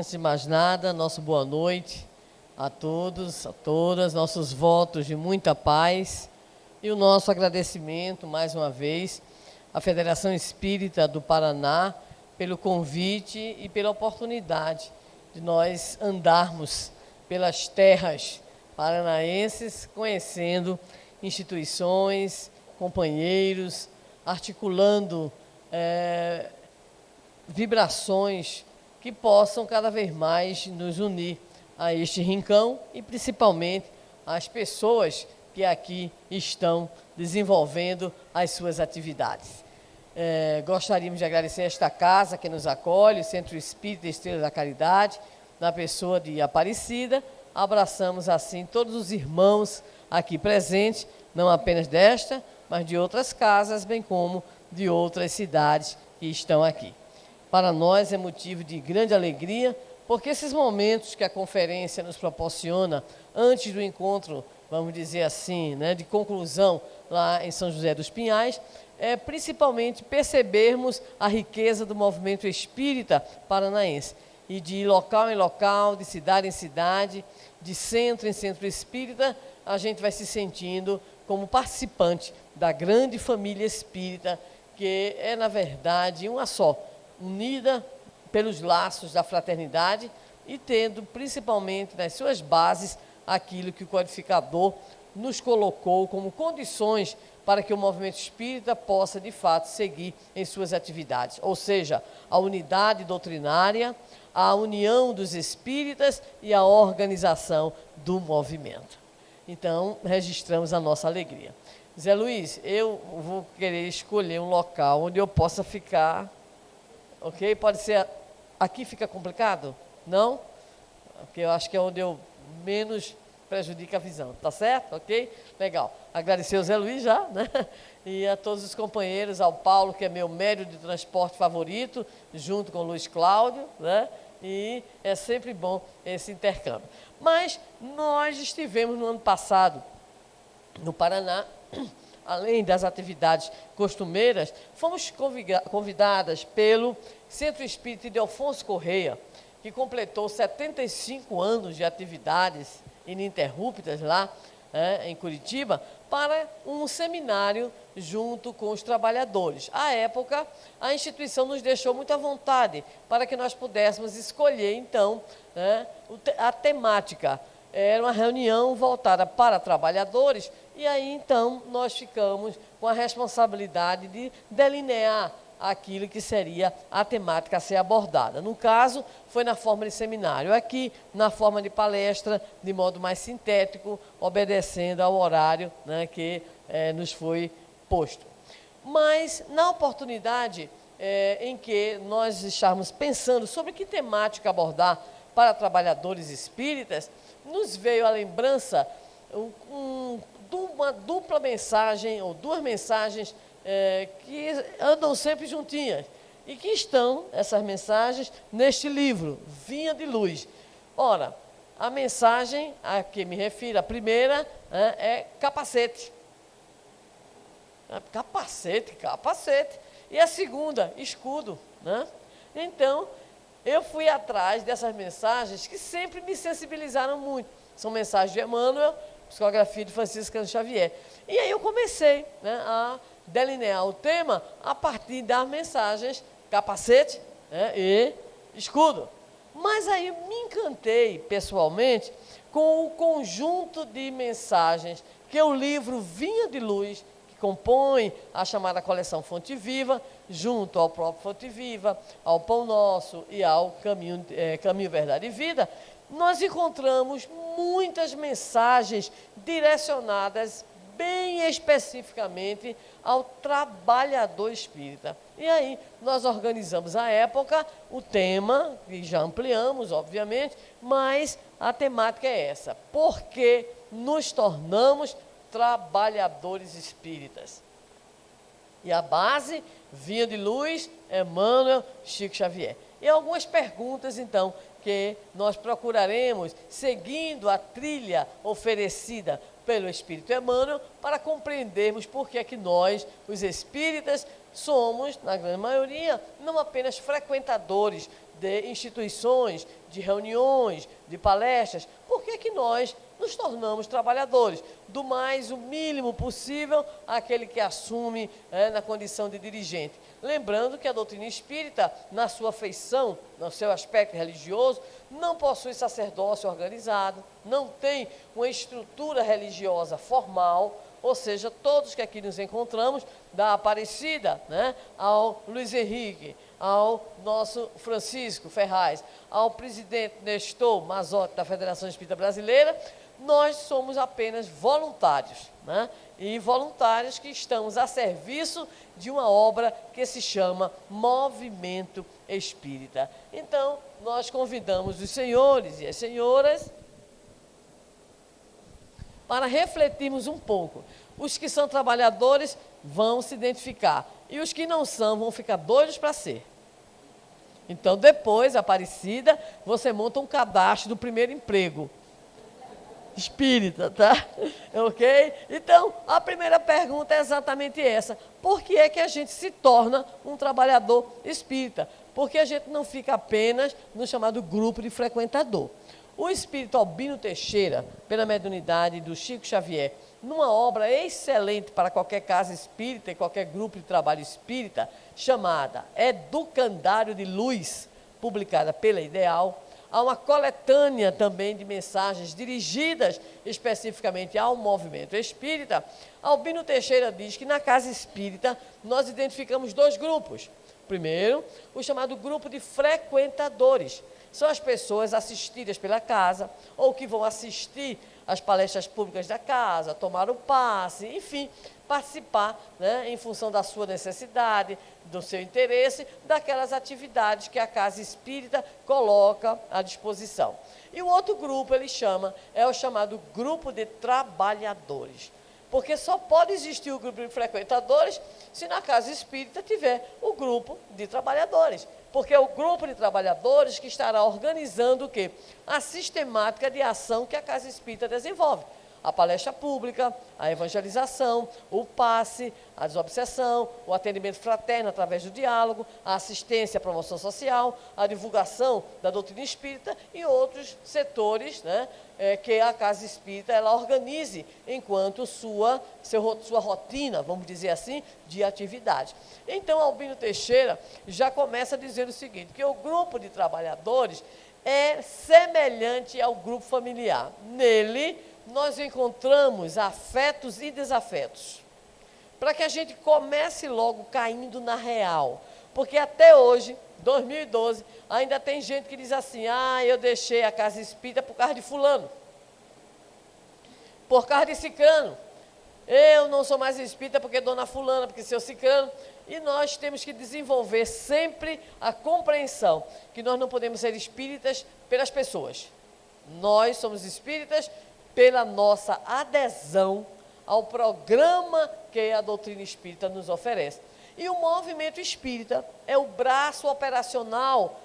Antes de mais nada, nossa boa noite a todos, a todas, nossos votos de muita paz e o nosso agradecimento, mais uma vez, à Federação Espírita do Paraná pelo convite e pela oportunidade de nós andarmos pelas terras paranaenses, conhecendo instituições, companheiros, articulando vibrações que possam cada vez mais nos unir a este rincão e principalmente às pessoas que aqui estão desenvolvendo as suas atividades. Gostaríamos de agradecer esta casa que nos acolhe, o Centro Espírita Estrela da Caridade, na pessoa de Aparecida. Abraçamos assim todos os irmãos aqui presentes, não apenas desta, mas de outras casas, bem como de outras cidades que estão aqui. Para nós é motivo de grande alegria, porque esses momentos que a conferência nos proporciona antes do encontro, vamos dizer assim, de conclusão lá em São José dos Pinhais, é principalmente percebermos a riqueza do movimento espírita paranaense. E de local em local, de cidade em cidade, de centro em centro espírita, a gente vai se sentindo como participante da grande família espírita, que é, na verdade, uma só, unida pelos laços da fraternidade e tendo, principalmente, nas suas bases, aquilo que o codificador nos colocou como condições para que o movimento espírita possa, de fato, seguir em suas atividades. Ou seja, a unidade doutrinária, a união dos espíritas e a organização do movimento. Então, registramos a nossa alegria. Zé Luiz, eu vou querer escolher um local onde eu possa ficar, ok? Pode ser, aqui fica complicado? Não? Porque eu acho que é onde eu menos prejudica a visão, tá certo? Ok? Legal. Agradecer ao Zé Luiz já, né? E a todos os companheiros, ao Paulo, que é meu médio de transporte favorito, junto com o Luiz Cláudio, né? E é sempre bom esse intercâmbio. Mas nós estivemos no ano passado no Paraná, além das atividades costumeiras, fomos convidadas pelo Centro Espírita de Alfonso Correia, que completou 75 anos de atividades ininterruptas lá em Curitiba, para um seminário junto com os trabalhadores. À época, a instituição nos deixou muito à vontade para que nós pudéssemos escolher, então, a temática. Era uma reunião voltada para trabalhadores, e aí, então, nós ficamos com a responsabilidade de delinear aquilo que seria a temática a ser abordada. No caso, foi na forma de seminário. Aqui, na forma de palestra, de modo mais sintético, obedecendo ao horário que nos foi posto. Mas, na oportunidade em que nós estávamos pensando sobre que temática abordar para trabalhadores espíritas, nos veio a lembrança de uma dupla mensagem, ou duas mensagens que andam sempre juntinhas, e que estão, essas mensagens, neste livro, Vinha de Luz. Ora, a mensagem a que me refiro, a primeira, é capacete. Capacete. E a segunda, escudo. Então, eu fui atrás dessas mensagens que sempre me sensibilizaram muito. São mensagens de Emmanuel, psicografia de Francisco Cândido Xavier. E aí eu comecei a delinear o tema a partir das mensagens capacete e escudo. Mas aí me encantei, pessoalmente, com o conjunto de mensagens que o livro Vinha de Luz, que compõe a chamada coleção Fonte Viva, junto ao próprio Fonte Viva, ao Pão Nosso e ao Caminho, Verdade e Vida, nós encontramos muitas mensagens direcionadas bem especificamente ao trabalhador espírita. E aí nós organizamos à época o tema, e já ampliamos, obviamente, mas a temática é essa: por que nos tornamos trabalhadores espíritas? E a base, Vinha de Luz, Emmanuel, Chico Xavier. E algumas perguntas, então, que nós procuraremos, seguindo a trilha oferecida pelo Espírito Emmanuel, para compreendermos por que é que nós, os espíritas, somos, na grande maioria, não apenas frequentadores de instituições, de reuniões, de palestras, por que que nós nos tornamos trabalhadores? Do mais, o mínimo possível, aquele que assume na condição de dirigente. Lembrando que a doutrina espírita, na sua feição, no seu aspecto religioso, não possui sacerdócio organizado, não tem uma estrutura religiosa formal, ou seja, todos que aqui nos encontramos, da Aparecida, ao Luiz Henrique, ao nosso Francisco Ferraz, ao presidente Nestor Mazotti da Federação Espírita Brasileira, nós somos apenas voluntários, e voluntários que estamos a serviço de uma obra que se chama Movimento Espírita. Então, nós convidamos os senhores e as senhoras para refletirmos um pouco. Os que são trabalhadores vão se identificar, e os que não são vão ficar doidos para ser. Então, depois, Aparecida, você monta um cadastro do primeiro emprego espírita, tá? Ok? Então, a primeira pergunta é exatamente essa. Por que é que a gente se torna um trabalhador espírita? Porque a gente não fica apenas no chamado grupo de frequentador. O espírito Albino Teixeira, pela mediunidade do Chico Xavier, numa obra excelente para qualquer casa espírita e qualquer grupo de trabalho espírita, chamada Educandário de Luz, publicada pela Ideal, há uma coletânea também de mensagens dirigidas especificamente ao movimento espírita. Albino Teixeira diz que na casa espírita nós identificamos dois grupos. Primeiro, o chamado grupo de frequentadores. São as pessoas assistidas pela casa, ou que vão assistir às palestras públicas da casa, tomar o passe, enfim, participar, em função da sua necessidade, do seu interesse, daquelas atividades que a casa espírita coloca à disposição. E o outro grupo, é o chamado grupo de trabalhadores. Porque só pode existir o grupo de frequentadores se na casa espírita tiver o grupo de trabalhadores. Porque é o grupo de trabalhadores que estará organizando o quê? A sistemática de ação que a casa espírita desenvolve. A palestra pública, a evangelização, o passe, a desobsessão, o atendimento fraterno através do diálogo, a assistência à promoção social, a divulgação da doutrina espírita e outros setores, que a casa espírita ela organize enquanto sua rotina, vamos dizer assim, de atividade. Então, Albino Teixeira já começa dizendo o seguinte, que o grupo de trabalhadores é semelhante ao grupo familiar. Nele, nós encontramos afetos e desafetos, para que a gente comece logo caindo na real, porque até hoje, 2012, ainda tem gente que diz assim, eu deixei a casa espírita por causa de fulano, por causa de cicrano, eu não sou mais espírita porque dona fulana, porque seu cicrano, e nós temos que desenvolver sempre a compreensão que nós não podemos ser espíritas pelas pessoas, nós somos espíritas pela nossa adesão ao programa que a doutrina espírita nos oferece. E o movimento espírita é o braço operacional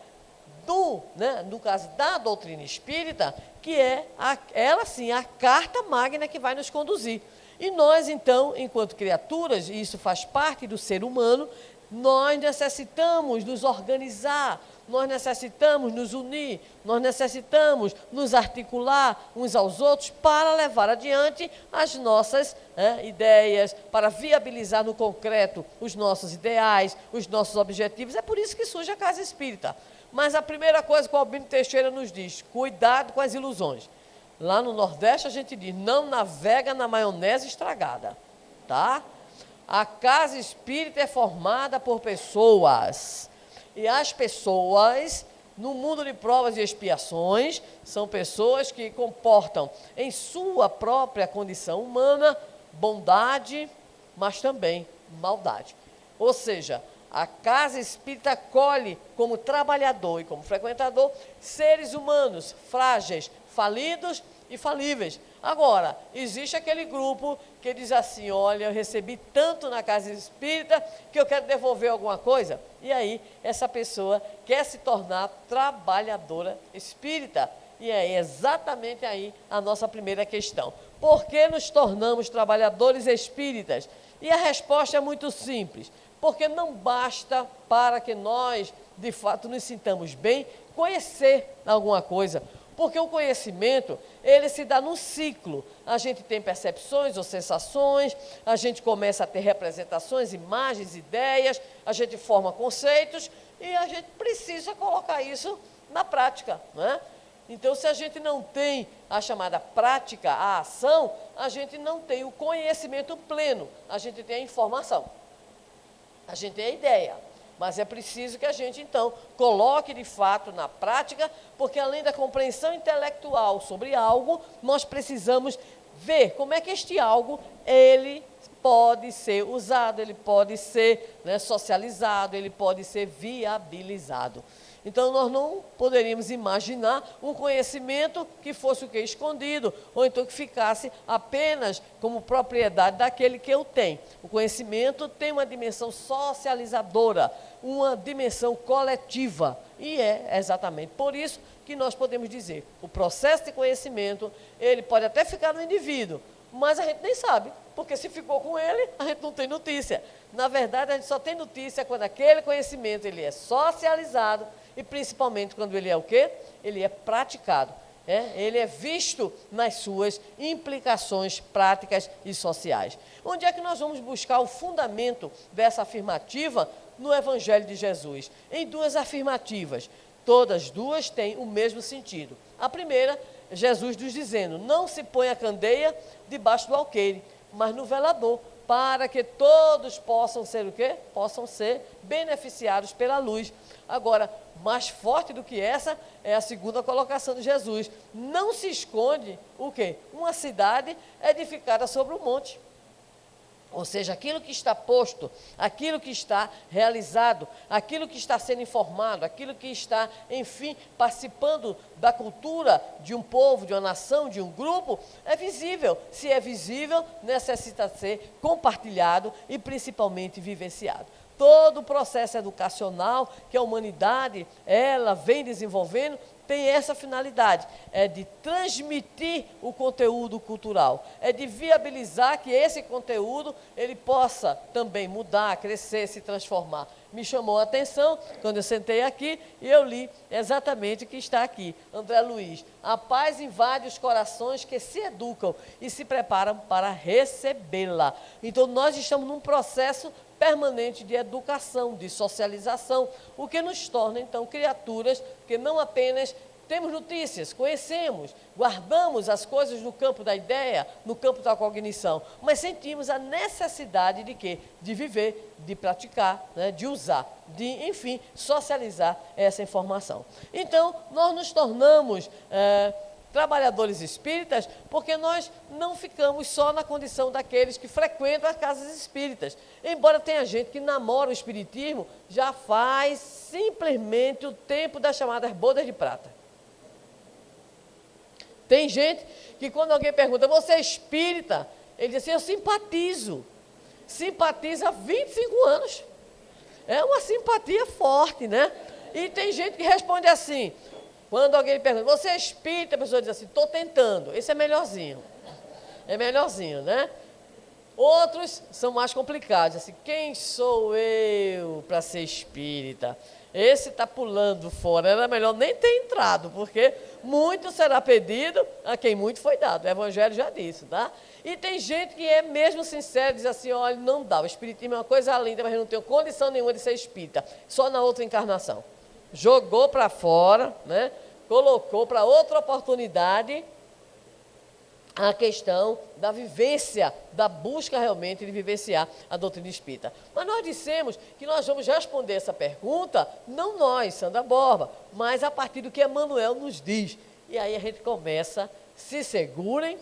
no caso da doutrina espírita, que é, ela sim, a carta magna que vai nos conduzir. E nós, então, enquanto criaturas, e isso faz parte do ser humano, nós necessitamos nos organizar, nós necessitamos nos unir, nós necessitamos nos articular uns aos outros para levar adiante as nossas ideias, para viabilizar no concreto os nossos ideais, os nossos objetivos. É por isso que surge a Casa Espírita. Mas a primeira coisa que o Albino Teixeira nos diz, cuidado com as ilusões. Lá no Nordeste a gente diz, não navega na maionese estragada, tá? A Casa Espírita é formada por pessoas. E as pessoas, no mundo de provas e expiações, são pessoas que comportam em sua própria condição humana bondade, mas também maldade. Ou seja, a Casa Espírita acolhe como trabalhador e como frequentador seres humanos frágeis, falidos e falíveis. Agora, existe aquele grupo que diz assim, olha, eu recebi tanto na Casa Espírita que eu quero devolver alguma coisa. E aí, essa pessoa quer se tornar trabalhadora espírita. E é exatamente aí a nossa primeira questão. Por que nos tornamos trabalhadores espíritas? E a resposta é muito simples. Porque não basta para que nós, de fato, nos sintamos bem, conhecer alguma coisa. Porque o conhecimento, ele se dá num ciclo. A gente tem percepções ou sensações, a gente começa a ter representações, imagens, ideias, a gente forma conceitos e a gente precisa colocar isso na prática, né? Então, se a gente não tem a chamada prática, a ação, a gente não tem o conhecimento pleno, a gente tem a informação, a gente tem a ideia. Mas é preciso que a gente, então, coloque de fato na prática, porque além da compreensão intelectual sobre algo, nós precisamos ver como é que este algo, ele pode ser usado, ele pode ser, né, socializado, ele pode ser viabilizado. Então, nós não poderíamos imaginar um conhecimento que fosse o que? Escondido, ou então que ficasse apenas como propriedade daquele que eu tenho. O conhecimento tem uma dimensão socializadora, uma dimensão coletiva, e é exatamente por isso que nós podemos dizer, o processo de conhecimento, ele pode até ficar no indivíduo, mas a gente nem sabe, porque se ficou com ele, a gente não tem notícia. Na verdade, a gente só tem notícia quando aquele conhecimento ele é socializado, e principalmente quando ele é o quê? Ele é praticado. Ele é visto nas suas implicações práticas e sociais. Onde é que nós vamos buscar o fundamento dessa afirmativa no Evangelho de Jesus? Em duas afirmativas. Todas duas têm o mesmo sentido. A primeira, Jesus nos dizendo, não se põe a candeia debaixo do alqueire, mas no velador, para que todos possam ser o quê? Possam ser beneficiados pela luz. Agora, mais forte do que essa é a segunda colocação de Jesus. Não se esconde o quê? Uma cidade edificada sobre um monte. Ou seja, aquilo que está posto, aquilo que está realizado, aquilo que está sendo informado, aquilo que está, enfim, participando da cultura de um povo, de uma nação, de um grupo, é visível. Se é visível, necessita ser compartilhado e principalmente vivenciado. Todo o processo educacional que a humanidade, ela vem desenvolvendo, tem essa finalidade, é de transmitir o conteúdo cultural, é de viabilizar que esse conteúdo, ele possa também mudar, crescer, se transformar. Me chamou a atenção, quando eu sentei aqui, e eu li exatamente o que está aqui, André Luiz. A paz invade os corações que se educam e se preparam para recebê-la. Então, nós estamos num processo permanente de educação, de socialização, o que nos torna, então, criaturas que não apenas temos notícias, conhecemos, guardamos as coisas no campo da ideia, no campo da cognição, mas sentimos a necessidade de quê? De viver, de praticar, né? De usar, de, enfim, socializar essa informação. Então, nós nos tornamos trabalhadores espíritas, porque nós não ficamos só na condição daqueles que frequentam as casas espíritas. Embora tenha gente que namora o espiritismo, já faz simplesmente o tempo das chamadas bodas de prata. Tem gente que quando alguém pergunta, você é espírita? Ele diz assim, eu simpatizo. Simpatiza há 25 anos. É uma simpatia forte, né? E tem gente que responde assim, quando alguém lhe pergunta, você é espírita? A pessoa diz assim, estou tentando. Esse é melhorzinho. É melhorzinho, né? Outros são mais complicados. Assim, quem sou eu para ser espírita? Esse está pulando fora. Era melhor nem ter entrado, porque muito será pedido a quem muito foi dado. O Evangelho já disse, tá? E tem gente que é mesmo sincero, diz assim, olha, não dá. O espiritismo é uma coisa linda, mas eu não tenho condição nenhuma de ser espírita. Só na outra encarnação. Jogou para fora, né? Colocou para outra oportunidade a questão da vivência, da busca realmente de vivenciar a doutrina espírita. Mas nós dissemos que nós vamos responder essa pergunta, não nós, Sandra Borba, mas a partir do que Emmanuel nos diz. E aí a gente começa, se segurem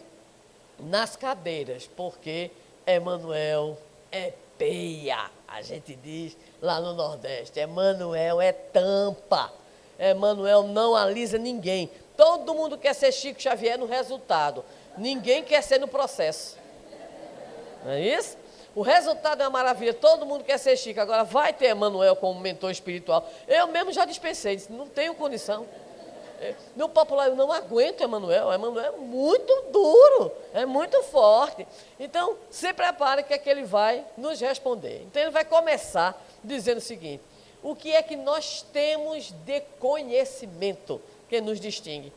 nas cadeiras, porque Emmanuel é peia, a gente diz lá no Nordeste. Emmanuel é tampa. Emmanuel não alisa ninguém. Todo mundo quer ser Chico Xavier no resultado. Ninguém quer ser no processo. Não é isso? O resultado é uma maravilha. Todo mundo quer ser Chico. Agora vai ter Emmanuel como mentor espiritual. Eu mesmo já dispensei. Disse, não tenho condição. No popular, eu não aguento Emanuel. Emanuel é muito duro, é muito forte. Então, se prepare que ele vai nos responder. Então, ele vai começar dizendo o seguinte: o que é que nós temos de conhecimento que nos distingue?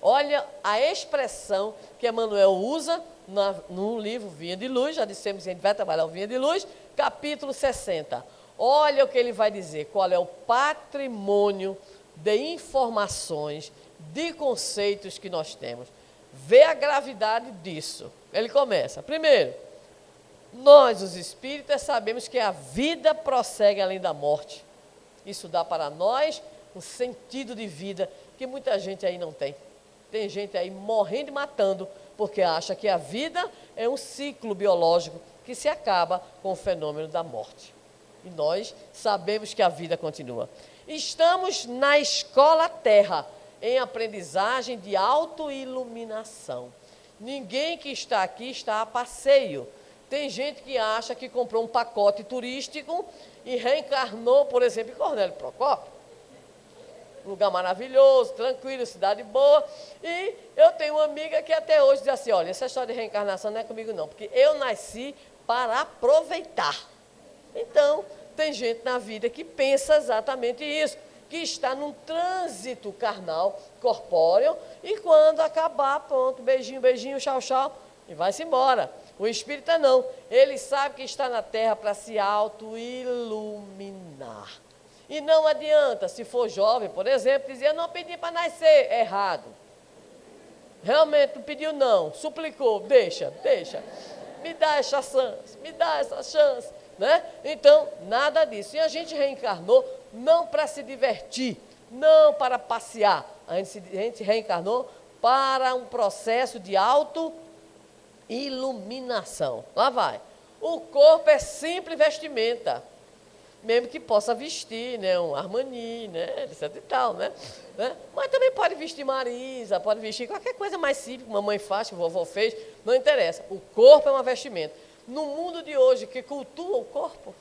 Olha a expressão que Emanuel usa no livro Vinha de Luz, já dissemos que a gente vai trabalhar o Vinha de Luz, capítulo 60. Olha o que ele vai dizer, qual é o patrimônio de informações, de conceitos que nós temos. Vê a gravidade disso. Ele começa. Primeiro, nós, os espíritas, sabemos que a vida prossegue além da morte. Isso dá para nós um sentido de vida que muita gente aí não tem. Tem gente aí morrendo e matando porque acha que a vida é um ciclo biológico que se acaba com o fenômeno da morte. E nós sabemos que a vida continua. Estamos na escola Terra, em aprendizagem de autoiluminação. Ninguém que está aqui está a passeio. Tem gente que acha que comprou um pacote turístico e reencarnou, por exemplo, em Cornélio Procópio. Lugar maravilhoso, tranquilo, cidade boa. E eu tenho uma amiga que até hoje diz assim: olha, essa história de reencarnação não é comigo não, porque eu nasci para aproveitar. Então, tem gente na vida que pensa exatamente isso, que está num trânsito carnal, corpóreo, e quando acabar, pronto, beijinho, beijinho, tchau, tchau, e vai-se embora. O espírita não, ele sabe que está na Terra para se auto-iluminar. E não adianta, se for jovem, por exemplo, dizer: eu não pedi para nascer, errado. Realmente não pediu não, suplicou, deixa, me dá essa chance, né? Então, nada disso. E a gente reencarnou não para se divertir, não para passear, a gente reencarnou para um processo de auto-iluminação. Lá vai. O corpo é simples vestimenta, mesmo que possa vestir, né, um Armani, né, etc e tal, né? Mas também pode vestir Marisa, pode vestir qualquer coisa mais simples, que mamãe faz, que vovó fez, não interessa. O corpo é uma vestimenta. No mundo de hoje, que cultua o corpo,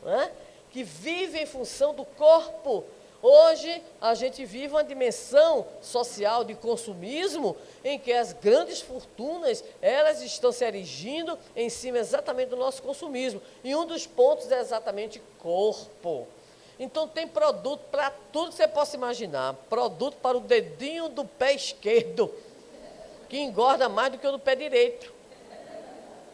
né, que vive em função do corpo, hoje a gente vive uma dimensão social de consumismo em que as grandes fortunas, elas estão se erigindo em cima exatamente do nosso consumismo. E um dos pontos é exatamente corpo. Então tem produto para tudo que você possa imaginar. Produto para o dedinho do pé esquerdo, que engorda mais do que o do pé direito.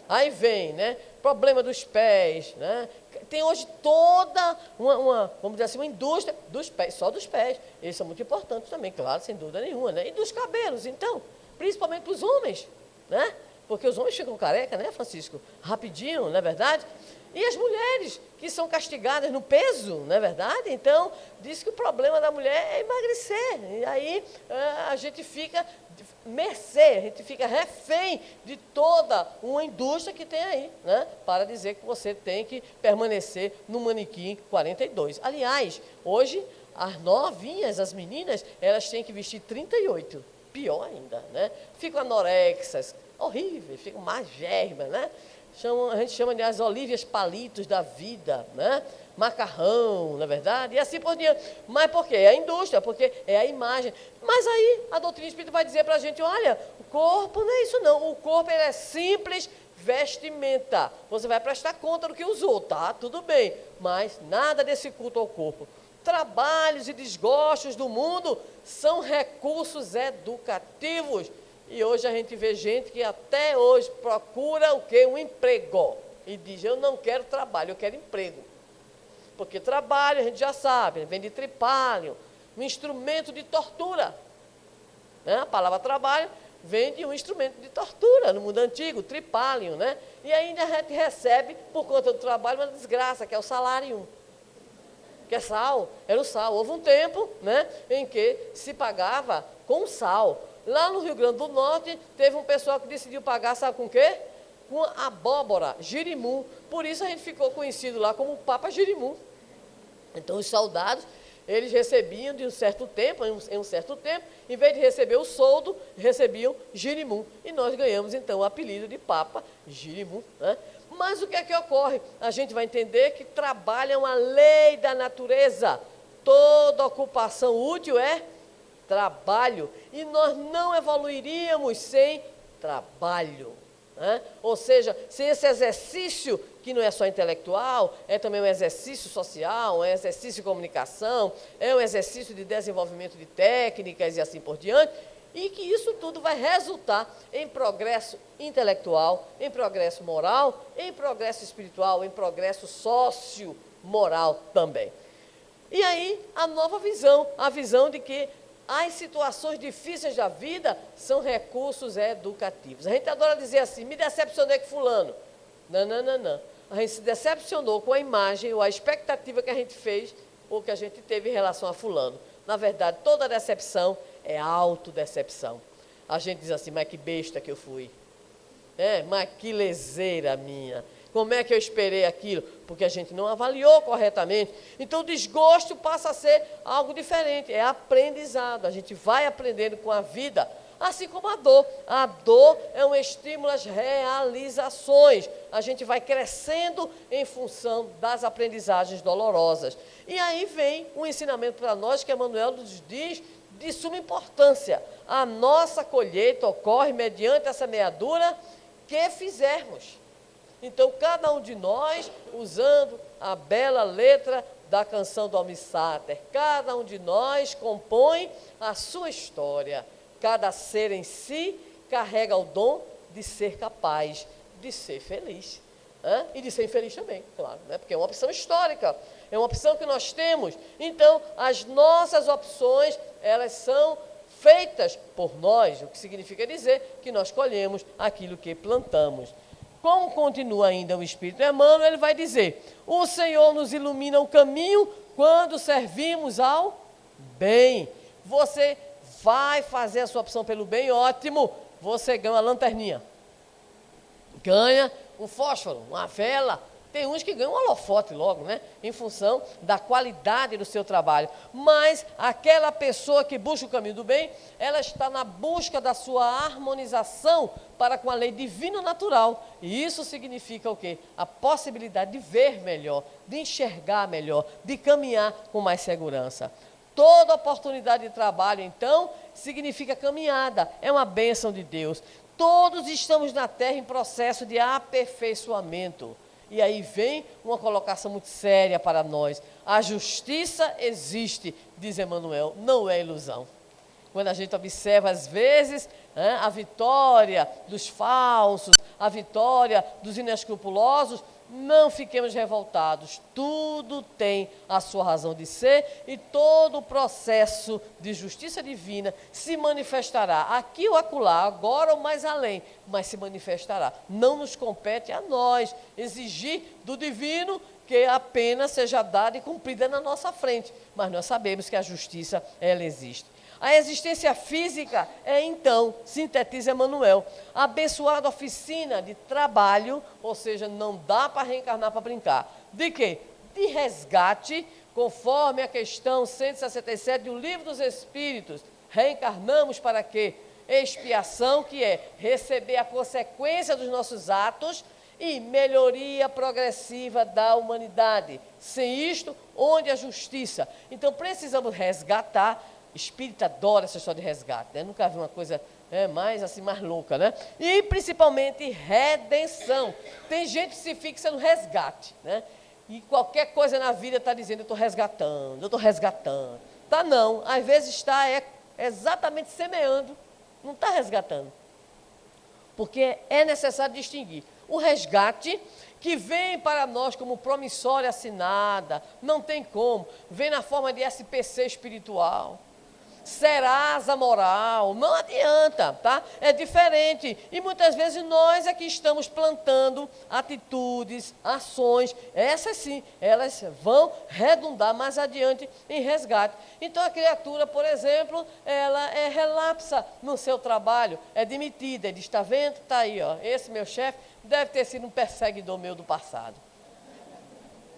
Aí vem, né, problema dos pés, né? Tem hoje toda vamos dizer assim, uma indústria dos pés, só dos pés. Eles são muito importantes também, claro, sem dúvida nenhuma, né? E dos cabelos, então, principalmente para os homens, né? Porque os homens ficam careca, né, Francisco? Rapidinho, não é verdade? E as mulheres, que são castigadas no peso, não é verdade? Então, diz que o problema da mulher é emagrecer. E aí a gente fica mercê, a gente fica refém de toda uma indústria que tem aí, né? Para dizer que você tem que permanecer no manequim 42. Aliás, hoje, as novinhas, as meninas, elas têm que vestir 38. Pior ainda, né? Ficam anorexas, horríveis, ficam magérrimas, né? A gente chama de as Olívias Palitos da vida, né? Macarrão, não é verdade? E assim por diante. Mas por quê? É a indústria, porque é a imagem. Mas aí a doutrina espírita vai dizer para a gente: olha, o corpo não é isso não. O corpo ele é simples vestimenta. Você vai prestar conta do que usou, tá? Tudo bem. Mas nada desse culto ao corpo. Trabalhos e desgostos do mundo são recursos educativos. E hoje a gente vê gente que até hoje procura o quê? Um emprego. E diz: eu não quero trabalho, eu quero emprego. Porque trabalho, a gente já sabe, vem de tripalho, um instrumento de tortura. Né? A palavra trabalho vem de um instrumento de tortura no mundo antigo, tripalho, né? E ainda a gente recebe, por conta do trabalho, uma desgraça, que é o salário. Que é sal, era o sal. Houve um tempo, né, em que se pagava com sal. Lá no Rio Grande do Norte, teve um pessoal que decidiu pagar, sabe com o quê? Com abóbora, girimum. Por isso a gente ficou conhecido lá como o Papa Girimum. Então os soldados, eles recebiam de um certo tempo, em um certo tempo, em vez de receber o soldo, recebiam girimum. E nós ganhamos então o apelido de Papa Girimum, né? Mas o que é que ocorre? A gente vai entender que trabalho é uma lei da natureza. Toda ocupação útil é trabalho, e nós não evoluiríamos sem trabalho. Né? Ou seja, se esse exercício, que não é só intelectual, é também um exercício social, é um exercício de comunicação, é um exercício de desenvolvimento de técnicas e assim por diante, e que isso tudo vai resultar em progresso intelectual, em progresso moral, em progresso espiritual, em progresso socio-moral também. E aí, a nova visão, a visão de que as situações difíceis da vida são recursos educativos. A gente adora dizer assim, me decepcionei com fulano. Não. A gente se decepcionou com a imagem ou a expectativa que a gente fez ou que a gente teve em relação a fulano. Na verdade, toda decepção é autodecepção. A gente diz assim, mas que besta que eu fui. Mas que leseira minha. Como é que eu esperei aquilo? Porque a gente não avaliou corretamente. Então, o desgosto passa a ser algo diferente. É aprendizado. A gente vai aprendendo com a vida. Assim como a dor. A dor é um estímulo às realizações. A gente vai crescendo em função das aprendizagens dolorosas. E aí vem um ensinamento para nós que Emmanuel nos diz de suma importância. A nossa colheita ocorre mediante a semeadura que fizermos. Então, cada um de nós, usando a bela letra da canção do Almir Sater, cada um de nós compõe a sua história. Cada ser em si carrega o dom de ser capaz de ser feliz. E de ser infeliz também, claro, né? Porque é uma opção histórica, é uma opção que nós temos. Então, as nossas opções, elas são feitas por nós, o que significa dizer que nós colhemos aquilo que plantamos. Como continua ainda o Espírito Emmanuel, ele vai dizer, o Senhor nos ilumina o caminho quando servimos ao bem. Você vai fazer a sua opção pelo bem, ótimo, você ganha uma lanterninha. Ganha um fósforo, uma vela. Tem uns que ganham um holofote logo, né? Em função da qualidade do seu trabalho. Mas aquela pessoa que busca o caminho do bem, ela está na busca da sua harmonização para com a lei divina natural. E isso significa o quê? A possibilidade de ver melhor, de enxergar melhor, de caminhar com mais segurança. Toda oportunidade de trabalho, então, significa caminhada. É uma bênção de Deus. Todos estamos na Terra em processo de aperfeiçoamento. E aí vem uma colocação muito séria para nós. A justiça existe, diz Emmanuel, não é ilusão. Quando a gente observa, às vezes, a vitória dos falsos, a vitória dos inescrupulosos, não fiquemos revoltados. Tudo tem a sua razão de ser e todo o processo de justiça divina se manifestará aqui ou acolá, agora ou mais além, mas se manifestará. Não nos compete a nós exigir do divino que a pena seja dada e cumprida na nossa frente, mas nós sabemos que a justiça, ela existe. A existência física é, então, sintetiza Emmanuel, a abençoada oficina de trabalho, ou seja, não dá para reencarnar para brincar. De quê? De resgate, conforme a questão 167 do Livro dos Espíritos. Reencarnamos para quê? Expiação, que é receber a consequência dos nossos atos, e melhoria progressiva da humanidade. Sem isto, onde a justiça? Então, precisamos resgatar. Espírita adora essa história de resgate, né? Nunca vi uma coisa mais louca, né? E principalmente redenção. Tem gente que se fixa no resgate, né? E qualquer coisa na vida está dizendo, eu estou resgatando. Tá não, às vezes está exatamente semeando, não está resgatando. Porque é necessário distinguir o resgate, que vem para nós como promissória assinada, não tem como, vem na forma de SPC espiritual. Serasa moral, não adianta, tá? É diferente. E muitas vezes nós é que estamos plantando atitudes, ações, essas sim, elas vão redundar mais adiante em resgate. Então a criatura, por exemplo, ela é relapsa no seu trabalho, é demitida, ele está vendo, está aí, ó, esse meu chefe deve ter sido um perseguidor meu do passado.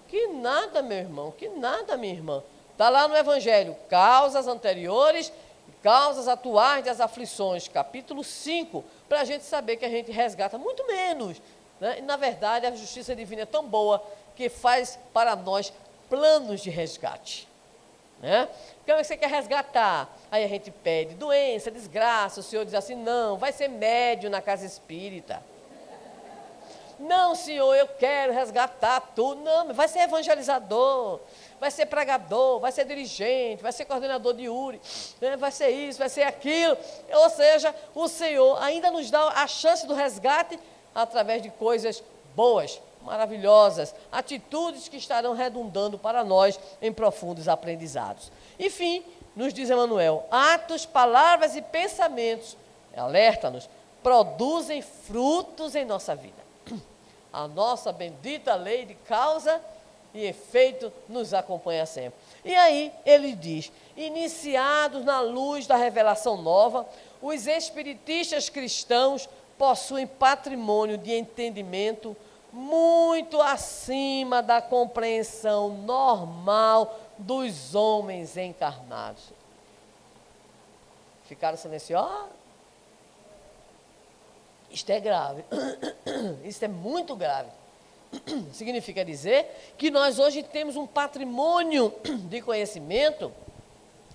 Que nada, meu irmão, que nada, minha irmã. Está lá no Evangelho, causas anteriores e causas atuais das aflições, capítulo 5, para a gente saber que a gente resgata muito menos. Né? E, na verdade, a justiça divina é tão boa que faz para nós planos de resgate. né? O que você quer resgatar? Aí a gente pede doença, desgraça, o Senhor diz assim, não, vai ser médium na casa espírita. Não, Senhor, eu quero resgatar tudo. Não, vai ser evangelizador, vai ser pregador, vai ser dirigente, vai ser coordenador de URI, né? Vai ser isso, vai ser aquilo. Ou seja, o Senhor ainda nos dá a chance do resgate através de coisas boas, maravilhosas, atitudes que estarão redundando para nós em profundos aprendizados. Enfim, nos diz Emmanuel, atos, palavras e pensamentos, alerta-nos, produzem frutos em nossa vida. A nossa bendita lei de causa e efeito nos acompanha sempre. E aí ele diz, iniciados na luz da revelação nova, os espiritistas cristãos possuem patrimônio de entendimento muito acima da compreensão normal dos homens encarnados. Ficaram silenciosos? Isto é grave, isso é muito grave. Significa dizer que nós hoje temos um patrimônio de conhecimento,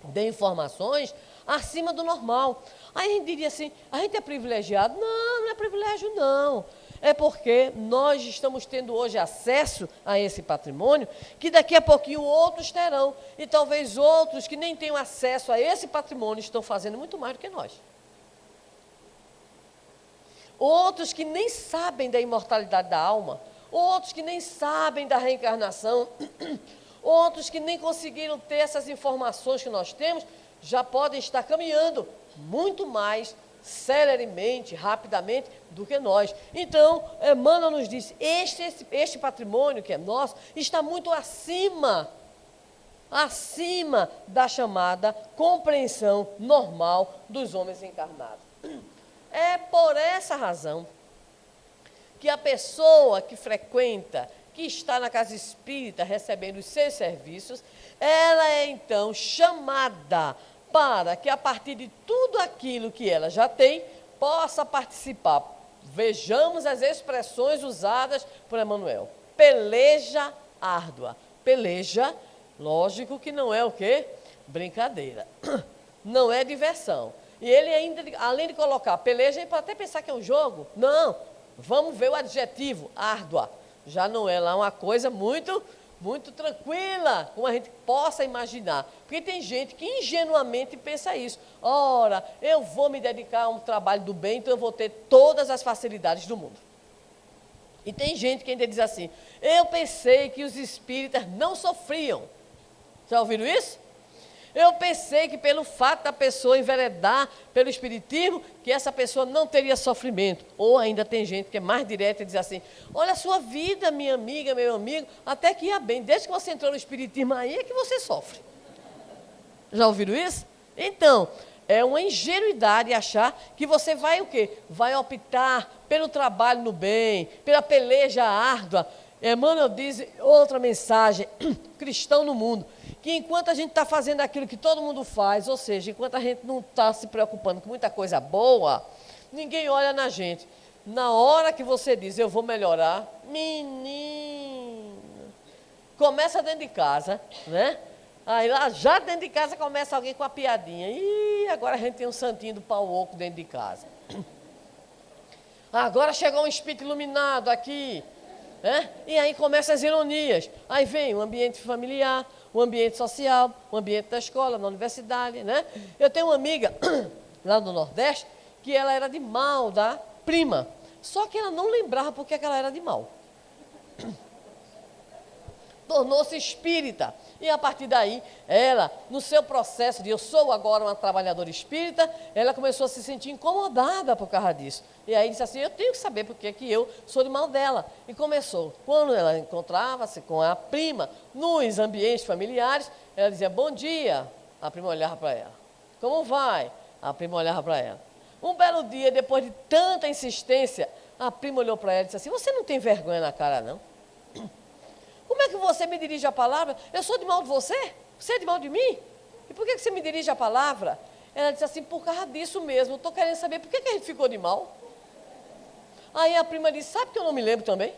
de informações, acima do normal. Aí a gente diria assim, a gente é privilegiado? Não, não é privilégio não. É porque nós estamos tendo hoje acesso a esse patrimônio, que daqui a pouquinho outros terão. E talvez outros que nem tenham acesso a esse patrimônio estão fazendo muito mais do que nós. Outros que nem sabem da imortalidade da alma, outros que nem sabem da reencarnação, outros que nem conseguiram ter essas informações que nós temos, já podem estar caminhando muito mais celeremente, rapidamente, do que nós. Então, Emmanuel nos diz, este patrimônio que é nosso, está muito acima da chamada compreensão normal dos homens encarnados. É por essa razão que a pessoa que frequenta, que está na casa espírita recebendo os seus serviços, ela é então chamada para que a partir de tudo aquilo que ela já tem, possa participar. Vejamos as expressões usadas por Emmanuel. Peleja árdua. Peleja, lógico que não é o quê? Brincadeira. Não é diversão. E ele ainda, além de colocar peleja, ele pode até pensar que é um jogo. Não, vamos ver o adjetivo, árdua. Já não é lá uma coisa muito tranquila, como a gente possa imaginar. Porque tem gente que ingenuamente pensa isso. Ora, eu vou me dedicar a um trabalho do bem, então eu vou ter todas as facilidades do mundo. E tem gente que ainda diz assim, eu pensei que os espíritas não sofriam. Já ouviram isso? Eu pensei que pelo fato da pessoa enveredar pelo espiritismo, que essa pessoa não teria sofrimento. Ou ainda tem gente que é mais direta e diz assim, olha a sua vida, minha amiga, meu amigo, até que ia bem. Desde que você entrou no espiritismo aí é que você sofre. Já ouviram isso? Então, é uma ingenuidade achar que você vai o quê? Vai optar pelo trabalho no bem, pela peleja árdua. Emmanuel diz outra mensagem, cristão no mundo, que enquanto a gente está fazendo aquilo que todo mundo faz, ou seja, enquanto a gente não está se preocupando com muita coisa boa, ninguém olha na gente. Na hora que você diz, eu vou melhorar, menino, começa dentro de casa, né? Aí lá, já dentro de casa começa alguém com a piadinha. Ih, agora a gente tem um santinho do pau oco dentro de casa. Agora chegou um espírito iluminado aqui. E aí começam as ironias. Aí vem o ambiente familiar, o ambiente social, o ambiente da escola, na universidade, né? Eu tenho uma amiga lá no Nordeste que ela era de mal da prima. Só que ela não lembrava porque ela era de mal. Tornou-se espírita. E a partir daí, ela, no seu processo de eu sou agora uma trabalhadora espírita, ela começou a se sentir incomodada por causa disso. E aí disse assim, eu tenho que saber por que eu sou de mal dela. E começou. Quando ela encontrava-se com a prima nos ambientes familiares, ela dizia, bom dia. A prima olhava para ela. Como vai? A prima olhava para ela. Um belo dia, depois de tanta insistência, a prima olhou para ela e disse assim, você não tem vergonha na cara, não? Como é que você me dirige a palavra? Eu sou de mal de você? Você é de mal de mim? E por que você me dirige a palavra? Ela disse assim, por causa disso mesmo, eu estou querendo saber por que a gente ficou de mal. Aí a prima disse, sabe que eu não me lembro também?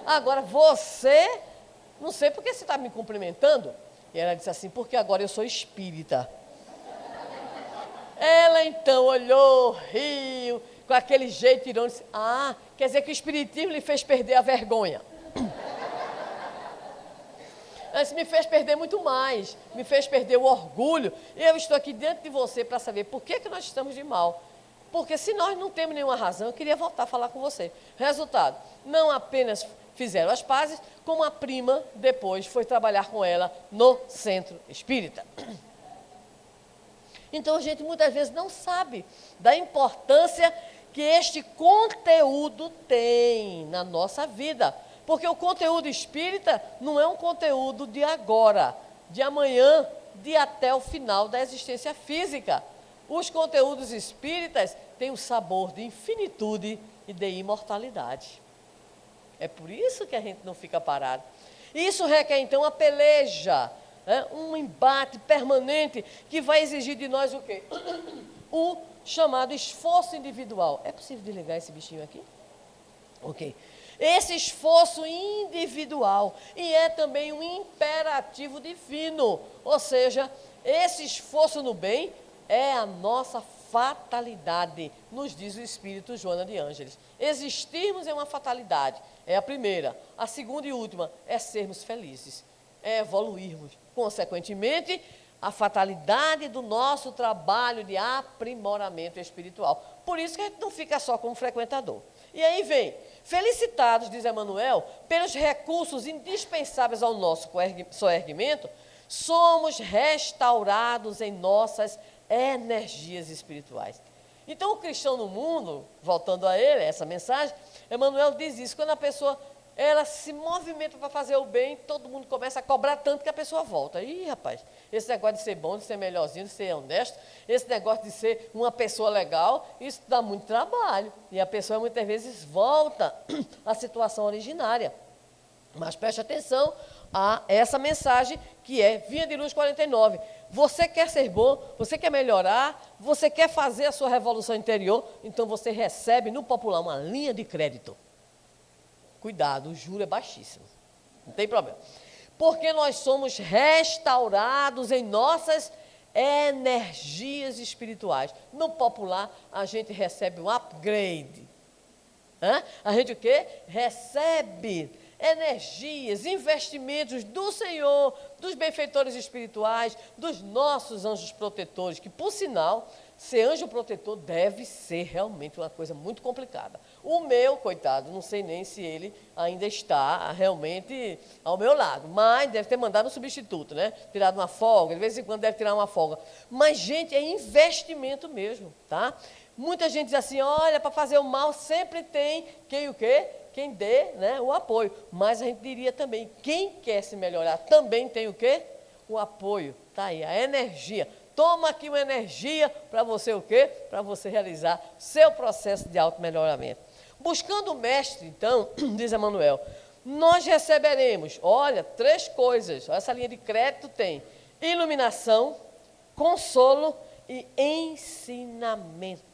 Agora você, não sei por que você está me cumprimentando, E ela disse assim, porque agora eu sou espírita. Ela então olhou, riu, com aquele jeito irônico, disse, ah, quer dizer que o espiritismo lhe fez perder a vergonha. Ela disse, me fez perder muito mais, me fez perder o orgulho. E eu estou aqui diante de você para saber por que nós estamos de mal. Porque se nós não temos nenhuma razão, eu queria voltar a falar com você. Resultado, não apenas fizeram as pazes, como a prima depois foi trabalhar com ela no centro espírita. Então a gente muitas vezes não sabe da importância que este conteúdo tem na nossa vida. Porque o conteúdo espírita não é um conteúdo de agora, de amanhã, de até o final da existência física. Os conteúdos espíritas têm o sabor de infinitude e de imortalidade. É por isso que a gente não fica parado. Isso requer, então, uma peleja, né? Um embate permanente que vai exigir de nós o quê? O chamado esforço individual. É possível desligar esse bichinho aqui? Ok. Esse esforço individual e é também um imperativo divino, ou seja, esse esforço no bem é a nossa fatalidade, nos diz o Espírito Joana de Ângeles. Existirmos é uma fatalidade, é a primeira. A segunda e última é sermos felizes, é evoluirmos. Consequentemente, a fatalidade do nosso trabalho de aprimoramento espiritual. Por isso que a gente não fica só como frequentador. E aí vem, felicitados, diz Emmanuel, pelos recursos indispensáveis ao nosso soerguimento, somos restaurados em nossas energias espirituais. Então, o cristão no mundo, voltando a ele, essa mensagem, Emmanuel diz isso, quando a pessoa, ela se movimenta para fazer o bem, todo mundo começa a cobrar tanto que a pessoa volta. Ih, rapaz, esse negócio de ser bom, de ser melhorzinho, de ser honesto, esse negócio de ser uma pessoa legal, isso dá muito trabalho. E a pessoa muitas vezes volta à situação originária. Mas preste atenção a essa mensagem que é Vinha de Luz 49. Você quer ser bom, você quer melhorar, você quer fazer a sua revolução interior, então você recebe no popular uma linha de crédito. Cuidado, o juro é baixíssimo, não tem problema. Porque nós somos restaurados em nossas energias espirituais. No popular, a gente recebe um upgrade. A gente o quê? Recebe energias, investimentos do Senhor, dos benfeitores espirituais, dos nossos anjos protetores, que, por sinal, ser anjo protetor deve ser realmente uma coisa muito complicada. O meu, coitado, não sei nem se ele ainda está realmente ao meu lado, mas deve ter mandado um substituto, né? Tirado uma folga, de vez em quando deve tirar uma folga. Mas, gente, é investimento mesmo, tá? Muita gente diz assim, olha, para fazer o mal sempre tem quem o quê? Quem dê, né, o apoio. Mas a gente diria também, quem quer se melhorar também tem o quê? O apoio. Está aí, a energia. Toma aqui uma energia para você o quê? Para você realizar seu processo de auto-melhoramento. Buscando o mestre, então, diz Emmanuel, nós receberemos, olha, 3 coisas. Essa linha de crédito tem iluminação, consolo e ensinamento.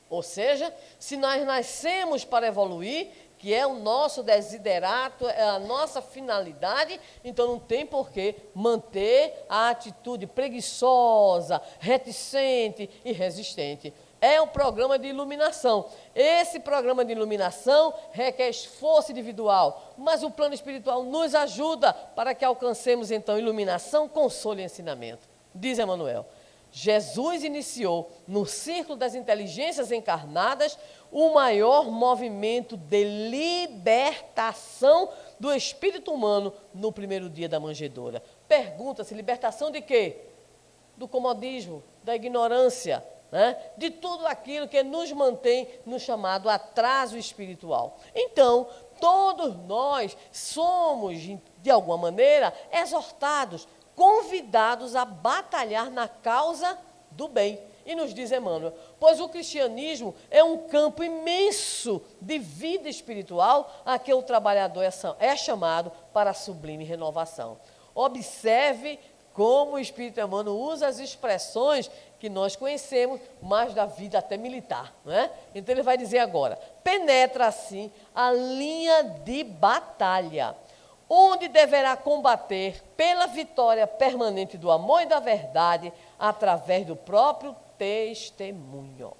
Ou seja, se nós nascemos para evoluir, que é o nosso desiderato, é a nossa finalidade, então não tem por que manter a atitude preguiçosa, reticente e resistente. É um programa de iluminação. Esse programa de iluminação requer esforço individual, mas o plano espiritual nos ajuda para que alcancemos, então, iluminação, consolo e ensinamento. Diz Emmanuel. Jesus iniciou, no círculo das inteligências encarnadas, o maior movimento de libertação do espírito humano no primeiro dia da manjedoura. Pergunta-se, libertação de quê? Do comodismo, da ignorância, né? De tudo aquilo que nos mantém no chamado atraso espiritual. Então, todos nós somos, de alguma maneira, exortados, convidados a batalhar na causa do bem. E nos diz Emmanuel, pois o cristianismo é um campo imenso de vida espiritual a que o trabalhador é chamado para a sublime renovação. Observe como o Espírito Emmanuel usa as expressões que nós conhecemos, mais da vida até militar, não é? Então ele vai dizer agora, penetra assim a linha de batalha, onde deverá combater pela vitória permanente do amor e da verdade através do próprio testemunho.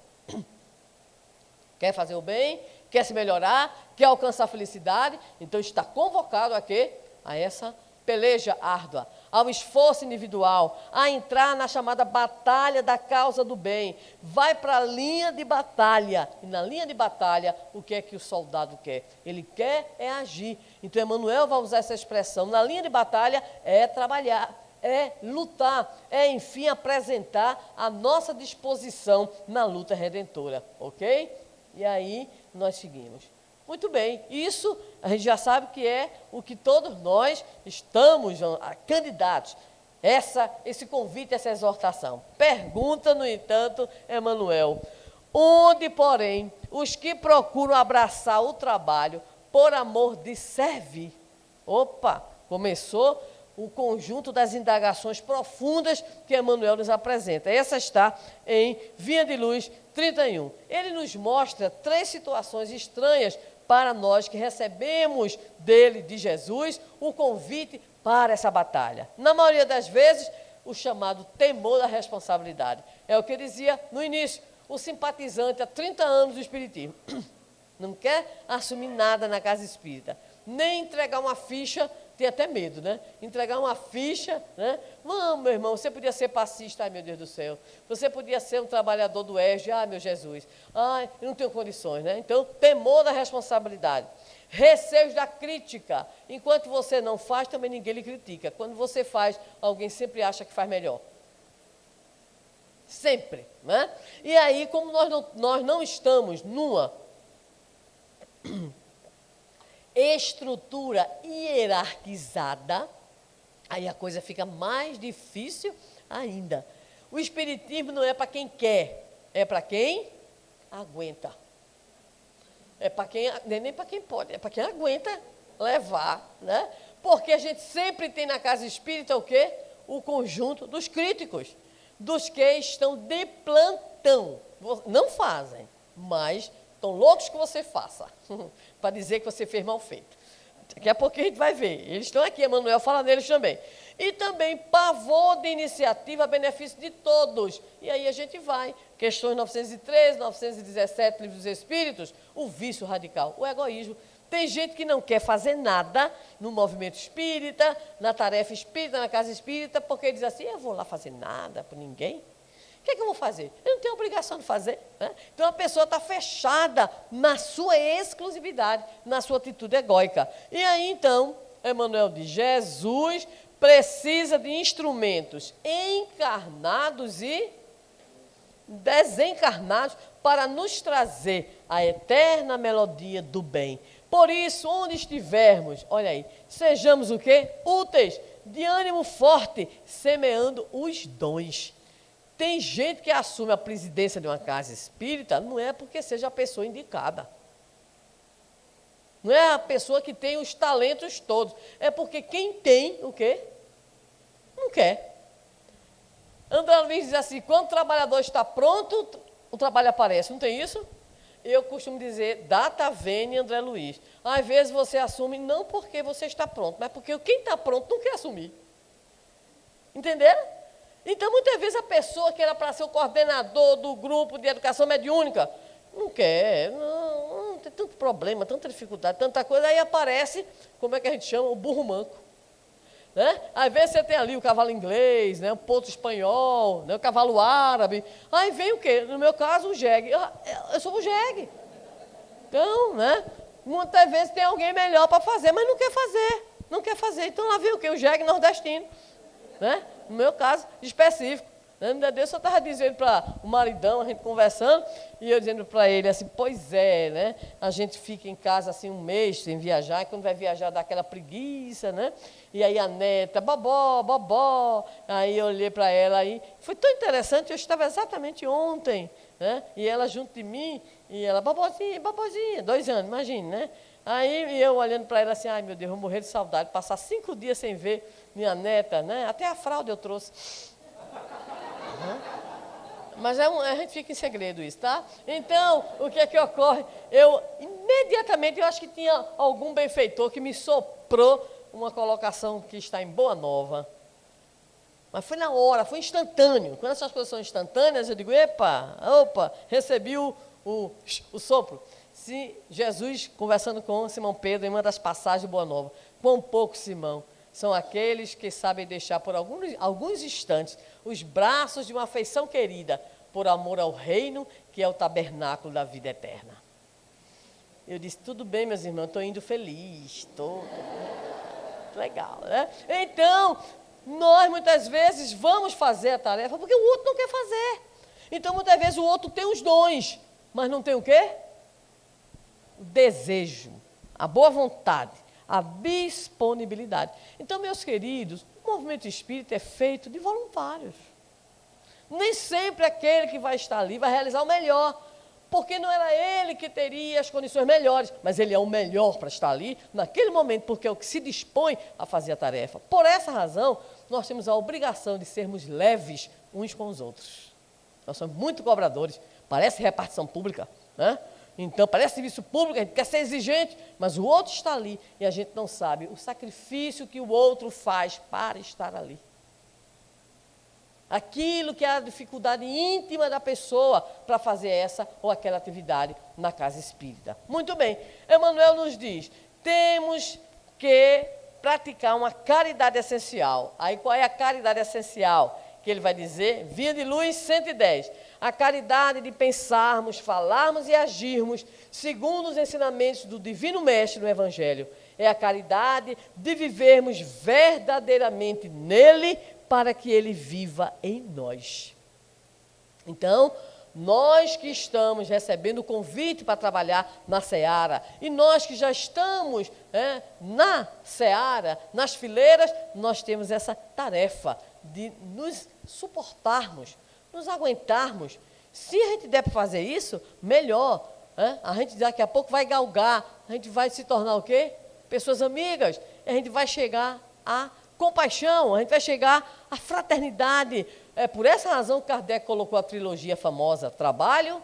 Quer fazer o bem? Quer se melhorar? Quer alcançar a felicidade? Então está convocado a quê? A essa peleja árdua, ao esforço individual, a entrar na chamada batalha da causa do bem. Vai para a linha de batalha. E na linha de batalha, o que é que o soldado quer? Ele quer é agir. Então, Emmanuel vai usar essa expressão. Na linha de batalha é trabalhar, é lutar, é, enfim, apresentar a nossa disposição na luta redentora. Ok? E aí, nós seguimos. Muito bem, isso a gente já sabe que é o que todos nós estamos candidatos, esse convite, essa exortação. Pergunta, no entanto, Emmanuel, onde, porém, os que procuram abraçar o trabalho por amor de servir? Opa, começou o conjunto das indagações profundas que Emmanuel nos apresenta. Essa está em Via de Luz 31. Ele nos mostra 3 situações estranhas para nós que recebemos dele, de Jesus, o convite para essa batalha. Na maioria das vezes, o chamado temor da responsabilidade. É o que eu dizia no início, o simpatizante há 30 anos do Espiritismo. Não quer assumir nada na casa espírita, nem entregar uma ficha, tem até medo, né? Entregar uma ficha, né? Vamos, meu irmão, você podia ser passista, ai meu Deus do céu. Você podia ser um trabalhador do ESG, ai meu Jesus. Ai, eu não tenho condições, né? Então, temor da responsabilidade. Receio da crítica. Enquanto você não faz, também ninguém lhe critica. Quando você faz, alguém sempre acha que faz melhor. Sempre, né? E aí, como nós não estamos numa estrutura hierarquizada, aí a coisa fica mais difícil ainda. O Espiritismo não é para quem quer, é para quem aguenta. É para quem, nem para quem pode, é para quem aguenta levar, né? Porque a gente sempre tem na casa espírita o quê? O conjunto dos críticos, dos que estão de plantão. Não fazem, mas estão loucos que você faça, para dizer que você fez mal feito. Daqui a pouco a gente vai ver. Eles estão aqui, Emmanuel fala neles também. E também pavor de iniciativa a benefício de todos. E aí a gente vai. Questões 913, 917, Livro dos Espíritos, o vício radical, o egoísmo. Tem gente que não quer fazer nada no movimento espírita, na tarefa espírita, na casa espírita, porque diz assim, eu vou lá fazer nada por ninguém. O que é que eu vou fazer? Eu não tenho obrigação de fazer, né? Então, a pessoa está fechada na sua exclusividade, na sua atitude egóica. E aí, então, Emmanuel diz, Jesus precisa de instrumentos encarnados e desencarnados para nos trazer a eterna melodia do bem. Por isso, onde estivermos, olha aí, sejamos o quê? Úteis, de ânimo forte, semeando os dons. Tem gente que assume a presidência de uma casa espírita, não é porque seja a pessoa indicada. Não é a pessoa que tem os talentos todos. É porque quem tem, o quê? Não quer. André Luiz diz assim, quando o trabalhador está pronto, o trabalho aparece. Não tem isso? Eu costumo dizer, data vene, André Luiz. Às vezes você assume não porque você está pronto, mas porque quem está pronto não quer assumir. Entenderam? Então, muitas vezes, a pessoa que era para ser o coordenador do grupo de educação mediúnica, não quer, não, tem tanto problema, tanta dificuldade, tanta coisa, aí aparece, como é que a gente chama? O burro manco. Né? Às vezes você tem ali o cavalo inglês, né? O potro espanhol, né? O cavalo árabe, aí vem o quê? No meu caso, o jegue. Eu sou o jegue. Então, né? Muitas vezes tem alguém melhor para fazer, mas não quer fazer. Então, lá vem o quê? O jegue nordestino. Né? No meu caso específico, né? Eu só estava dizendo para o maridão, a gente conversando, e eu dizendo para ele assim, pois é, né? A gente fica em casa assim um mês sem viajar, e quando vai viajar dá aquela preguiça, né? E aí a neta, bobó, aí eu olhei para ela aí, foi tão interessante, eu estava exatamente ontem, né? E ela junto de mim, e ela, bobozinha, 2 anos, imagine, né? Aí eu olhando para ela assim, ai meu Deus, vou morrer de saudade, passar 5 dias sem ver minha neta, né? Até a fralda eu trouxe. Mas a gente fica em segredo isso, tá? Então, o que é que ocorre? Imediatamente, eu acho que tinha algum benfeitor que me soprou uma colocação que está em Boa Nova. Mas foi na hora, foi instantâneo. Quando essas coisas são instantâneas, eu digo, opa, recebi o sopro. Se Jesus, conversando com Simão Pedro, em uma das passagens de Boa Nova, quão pouco, Simão, são aqueles que sabem deixar por alguns instantes os braços de uma afeição querida, por amor ao reino, que é o tabernáculo da vida eterna. Eu disse, tudo bem, meus irmãos, estou indo feliz, estou... Legal, né? Então, nós muitas vezes vamos fazer a tarefa porque o outro não quer fazer. Então, muitas vezes o outro tem os dons, mas não tem o quê? O desejo, a boa vontade, a disponibilidade. Então, meus queridos, o movimento espírita é feito de voluntários. Nem sempre aquele que vai estar ali vai realizar o melhor, porque não era ele que teria as condições melhores, mas ele é o melhor para estar ali naquele momento, porque é o que se dispõe a fazer a tarefa. Por essa razão, nós temos a obrigação de sermos leves uns com os outros. Nós somos muito cobradores, parece repartição pública, né? Então, parece serviço público, a gente quer ser exigente, mas o outro está ali e a gente não sabe o sacrifício que o outro faz para estar ali. Aquilo que é a dificuldade íntima da pessoa para fazer essa ou aquela atividade na casa espírita. Muito bem, Emmanuel nos diz, temos que praticar uma caridade essencial. Aí qual é a caridade essencial? Que ele vai dizer, Via de Luz 110, a caridade de pensarmos, falarmos e agirmos segundo os ensinamentos do Divino Mestre no Evangelho. É a caridade de vivermos verdadeiramente nele, para que ele viva em nós. Então, nós que estamos recebendo o convite para trabalhar na seara, e nós que já estamos na seara, nas fileiras, nós temos essa tarefa de nos suportarmos, nos aguentarmos. Se a gente der para fazer isso, melhor. A gente daqui a pouco vai galgar, a gente vai se tornar o quê? Pessoas amigas, a gente vai chegar a compaixão, a gente vai chegar à fraternidade. É por essa razão que Kardec colocou a trilogia famosa, trabalho,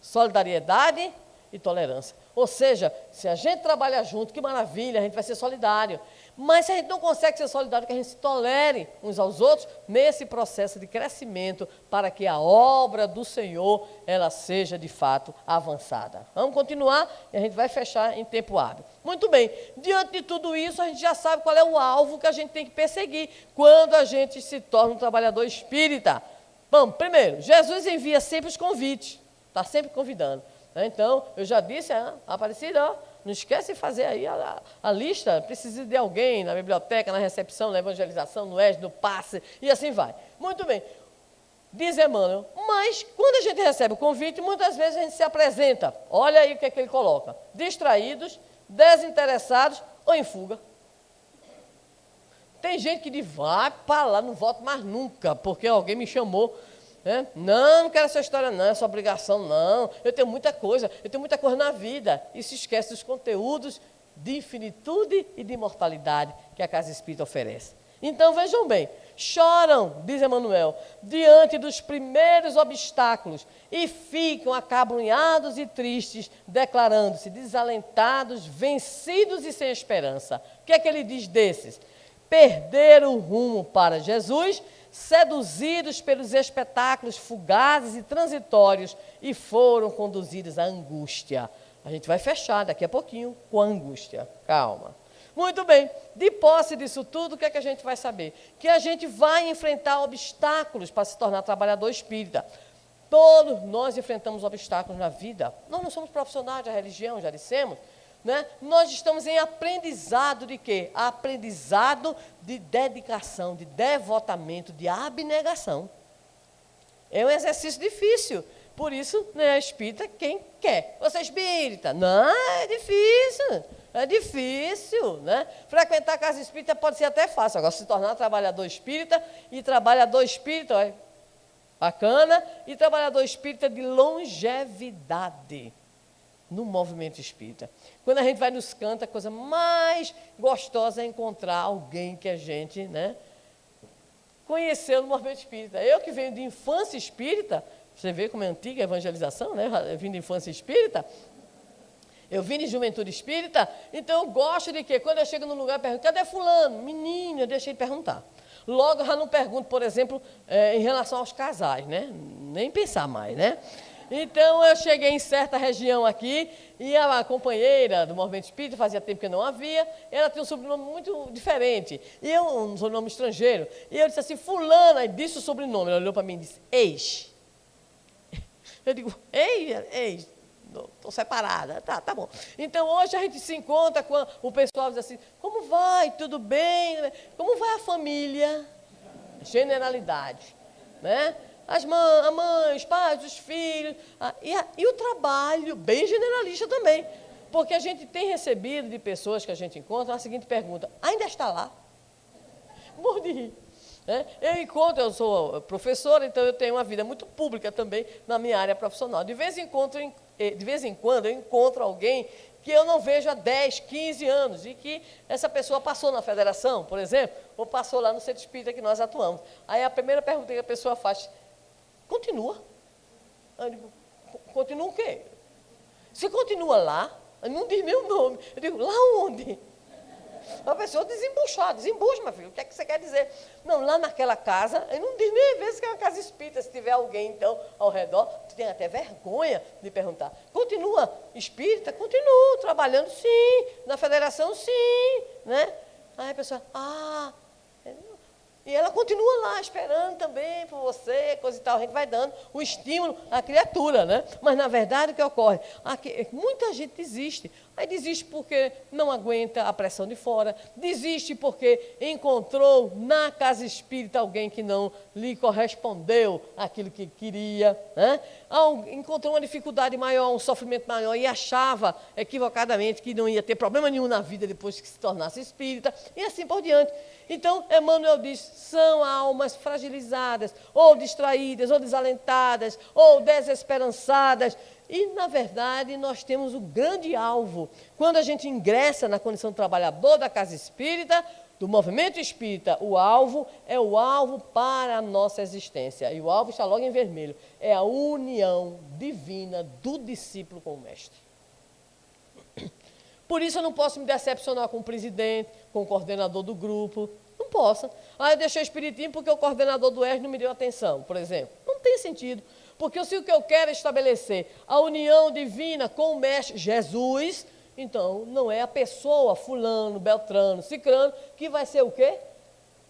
solidariedade e tolerância. Ou seja, se a gente trabalha junto, que maravilha, a gente vai ser solidário. Mas se a gente não consegue ser solidário, que a gente se tolere uns aos outros nesse processo de crescimento para que a obra do Senhor, ela seja de fato avançada. Vamos continuar e a gente vai fechar em tempo hábil. Muito bem, diante de tudo isso, a gente já sabe qual é o alvo que a gente tem que perseguir quando a gente se torna um trabalhador espírita. Bom, primeiro, Jesus envia sempre os convites, está sempre convidando. Então, eu já disse, Aparecida, não esquece de fazer aí a lista, precisa de alguém na biblioteca, na recepção, na evangelização, no ESD, no passe, e assim vai. Muito bem, diz Emmanuel, mas quando a gente recebe o convite, muitas vezes a gente se apresenta, olha aí o que é que ele coloca, distraídos, desinteressados ou em fuga. Tem gente que diz, vai para lá, não volto mais nunca, porque alguém me chamou. Não quero essa história não, essa obrigação não, eu tenho muita coisa na vida, e se esquece dos conteúdos de infinitude e de imortalidade que a Casa Espírita oferece. Então vejam bem, choram, diz Emmanuel, diante dos primeiros obstáculos e ficam acabrunhados e tristes, declarando-se desalentados, vencidos e sem esperança. O que é que ele diz desses? Perderam o rumo para Jesus, seduzidos pelos espetáculos fugazes e transitórios e foram conduzidos à angústia. A gente vai fechar daqui a pouquinho com a angústia. Calma. Muito bem, de posse disso tudo, o que é que a gente vai saber? Que a gente vai enfrentar obstáculos para se tornar trabalhador espírita. Todos nós enfrentamos obstáculos na vida. Nós não somos profissionais da religião, já dissemos. Nós estamos em aprendizado de quê? Aprendizado de dedicação, de devotamento, de abnegação. É um exercício difícil. Por isso, é espírita quem quer. Você é espírita? Não, é difícil. É difícil, Frequentar a casa espírita pode ser até fácil. Agora, se tornar trabalhador espírita, e trabalhador espírita, bacana, e trabalhador espírita de longevidade no movimento espírita. Quando a gente vai nos cantos, a coisa mais gostosa é encontrar alguém que a gente conheceu no movimento espírita. Eu que venho de infância espírita, você vê como é antiga a evangelização, eu vim de infância espírita, Eu vim de juventude espírita, então eu gosto de quê? Quando eu chego num lugar, eu pergunto, cadê fulano? Menino, eu deixei de perguntar. Logo, eu já não pergunto, por exemplo, em relação aos casais, né? Nem pensar mais, né? Então, eu cheguei em certa região aqui, e a companheira do movimento espírita, fazia tempo que não havia, ela tinha um sobrenome muito diferente, e eu, um sobrenome estrangeiro, e eu disse assim, fulana, e disse o sobrenome, ela olhou para mim e disse, ex. Eu digo, ex, estou separada, tá bom. Então, hoje a gente se encontra com o pessoal diz assim, como vai, tudo bem? Como vai a família? Generalidade, né? A mãe, os pais, os filhos, e o trabalho, bem generalista também. Porque a gente tem recebido de pessoas que a gente encontra a seguinte pergunta, ainda está lá? Morro de rir. Né? Eu sou professora, então eu tenho uma vida muito pública também na minha área profissional. De vez em quando eu encontro alguém que eu não vejo há 10, 15 anos, e que essa pessoa passou na federação, por exemplo, ou passou lá no centro espírita que nós atuamos. Aí a primeira pergunta que a pessoa faz, continua? Eu digo, continua o quê? Se continua lá, não diz meu nome. Eu digo, lá onde? A pessoa desembucha, meu filho, o que é que você quer dizer? Não, lá naquela casa, eu não diz nem vezes que é uma casa espírita, se tiver alguém, então, ao redor, tu tem até vergonha de perguntar. Continua espírita? Continuo, trabalhando sim, na federação sim, né? Aí a pessoa, e ela continua lá, esperando também por você, coisa e tal. A gente vai dando o estímulo à criatura, né? Mas, na verdade, o que ocorre? Muita gente desiste. Aí desiste porque não aguenta a pressão de fora, desiste porque encontrou na casa espírita alguém que não lhe correspondeu aquilo que queria, né? Encontrou uma dificuldade maior, um sofrimento maior e achava equivocadamente que não ia ter problema nenhum na vida depois que se tornasse espírita e assim por diante. Então, Emmanuel diz, são almas fragilizadas, ou distraídas, ou desalentadas, ou desesperançadas. E, na verdade, nós temos o grande alvo. Quando a gente ingressa na condição de trabalhador da casa espírita, do movimento espírita, o alvo é o alvo para a nossa existência. E o alvo está logo em vermelho. É a união divina do discípulo com o mestre. Por isso eu não posso me decepcionar com o presidente, com o coordenador do grupo. Não posso. Eu deixei o espiritismo porque o coordenador do ERJ não me deu atenção, por exemplo. Não tem sentido. Porque se o que eu quero é estabelecer a união divina com o mestre Jesus, então não é a pessoa fulano, beltrano, cicrano, que vai ser o quê?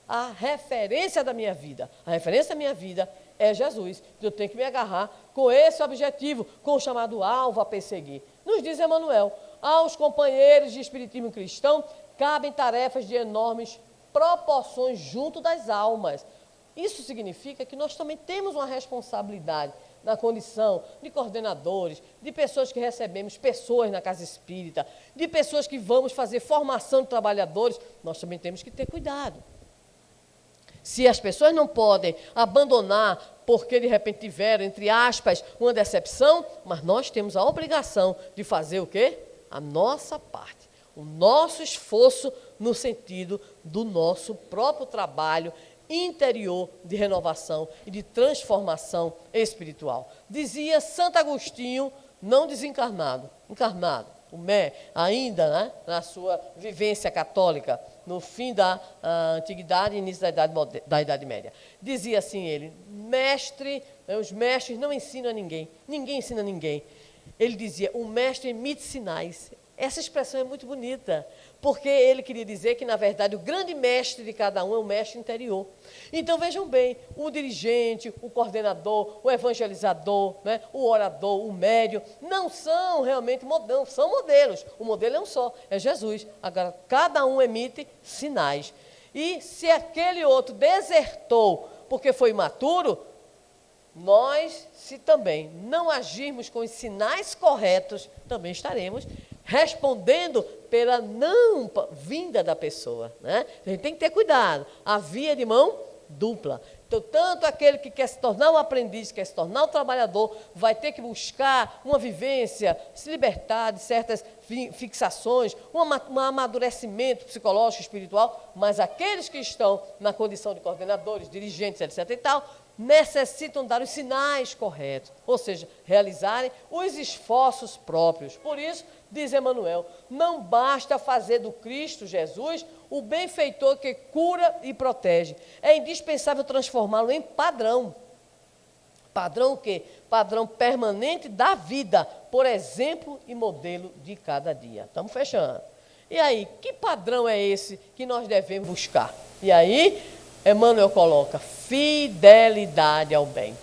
A referência da minha vida. A referência da minha vida é Jesus. Eu tenho que me agarrar com esse objetivo, com o chamado alvo a perseguir. Nos diz Emmanuel, aos companheiros de espiritismo cristão cabem tarefas de enormes proporções junto das almas. Isso significa que nós também temos uma responsabilidade na condição de coordenadores, de pessoas que recebemos pessoas na casa espírita, de pessoas que vamos fazer formação de trabalhadores, nós também temos que ter cuidado. Se as pessoas não podem abandonar porque de repente tiveram, entre aspas, uma decepção, mas nós temos a obrigação de fazer o quê? A nossa parte, o nosso esforço no sentido do nosso próprio trabalho interior de renovação e de transformação espiritual. Dizia Santo Agostinho, não desencarnado, encarnado, o Mé, ainda, né, na sua vivência católica, no fim da antiguidade e início da Idade Média. Dizia assim ele, os mestres não ensinam a ninguém, ninguém ensina a ninguém. Ele dizia, o mestre emite sinais. Essa expressão é muito bonita, porque ele queria dizer que, na verdade, o grande mestre de cada um é o mestre interior. Então, vejam bem, o dirigente, o coordenador, o evangelizador, né, o orador, o médium, não são realmente modelos, são modelos. O modelo é um só, é Jesus. Agora, cada um emite sinais. E se aquele outro desertou porque foi imaturo, nós, se também não agirmos com os sinais corretos, também estaremos respondendo pela não vinda da pessoa, né? A gente tem que ter cuidado. A via de mão dupla. Então, tanto aquele que quer se tornar um aprendiz, quer se tornar um trabalhador, vai ter que buscar uma vivência, se libertar de certas fixações, um amadurecimento psicológico, espiritual, mas aqueles que estão na condição de coordenadores, dirigentes, etc. e tal, necessitam dar os sinais corretos, ou seja, realizarem os esforços próprios. Por isso, diz Emmanuel, não basta fazer do Cristo Jesus o benfeitor que cura e protege. É indispensável transformá-lo em padrão. Padrão o quê? Padrão permanente da vida, por exemplo e modelo de cada dia. Estamos fechando. E aí, que padrão é esse que nós devemos buscar? E aí, Emmanuel coloca, fidelidade ao bem.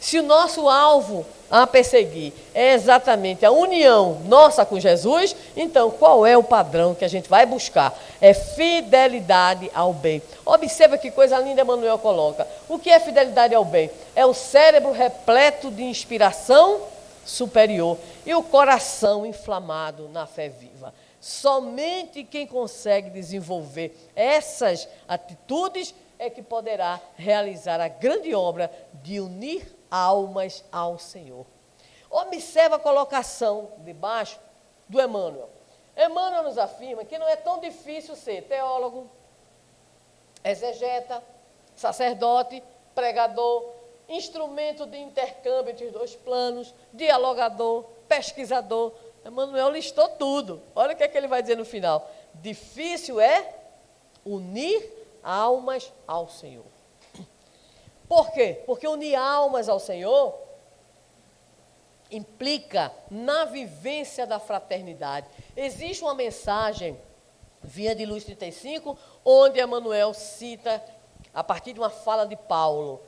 Se o nosso alvo a perseguir é exatamente a união nossa com Jesus, então qual é o padrão que a gente vai buscar? É fidelidade ao bem. Observa que coisa linda Emmanuel coloca. O que é fidelidade ao bem? É o cérebro repleto de inspiração superior e o coração inflamado na fé viva. Somente quem consegue desenvolver essas atitudes é que poderá realizar a grande obra de unir almas ao Senhor. Observa a colocação de baixo do Emmanuel. Emmanuel nos afirma que não é tão difícil ser teólogo, exegeta, sacerdote, pregador, instrumento de intercâmbio entre os dois planos, dialogador, pesquisador. Emmanuel listou tudo. Olha o que é que ele vai dizer no final. Difícil é unir almas ao Senhor. Por quê? Porque unir almas ao Senhor implica na vivência da fraternidade. Existe uma mensagem, Via de Luz 35, onde Emmanuel cita, a partir de uma fala de Paulo,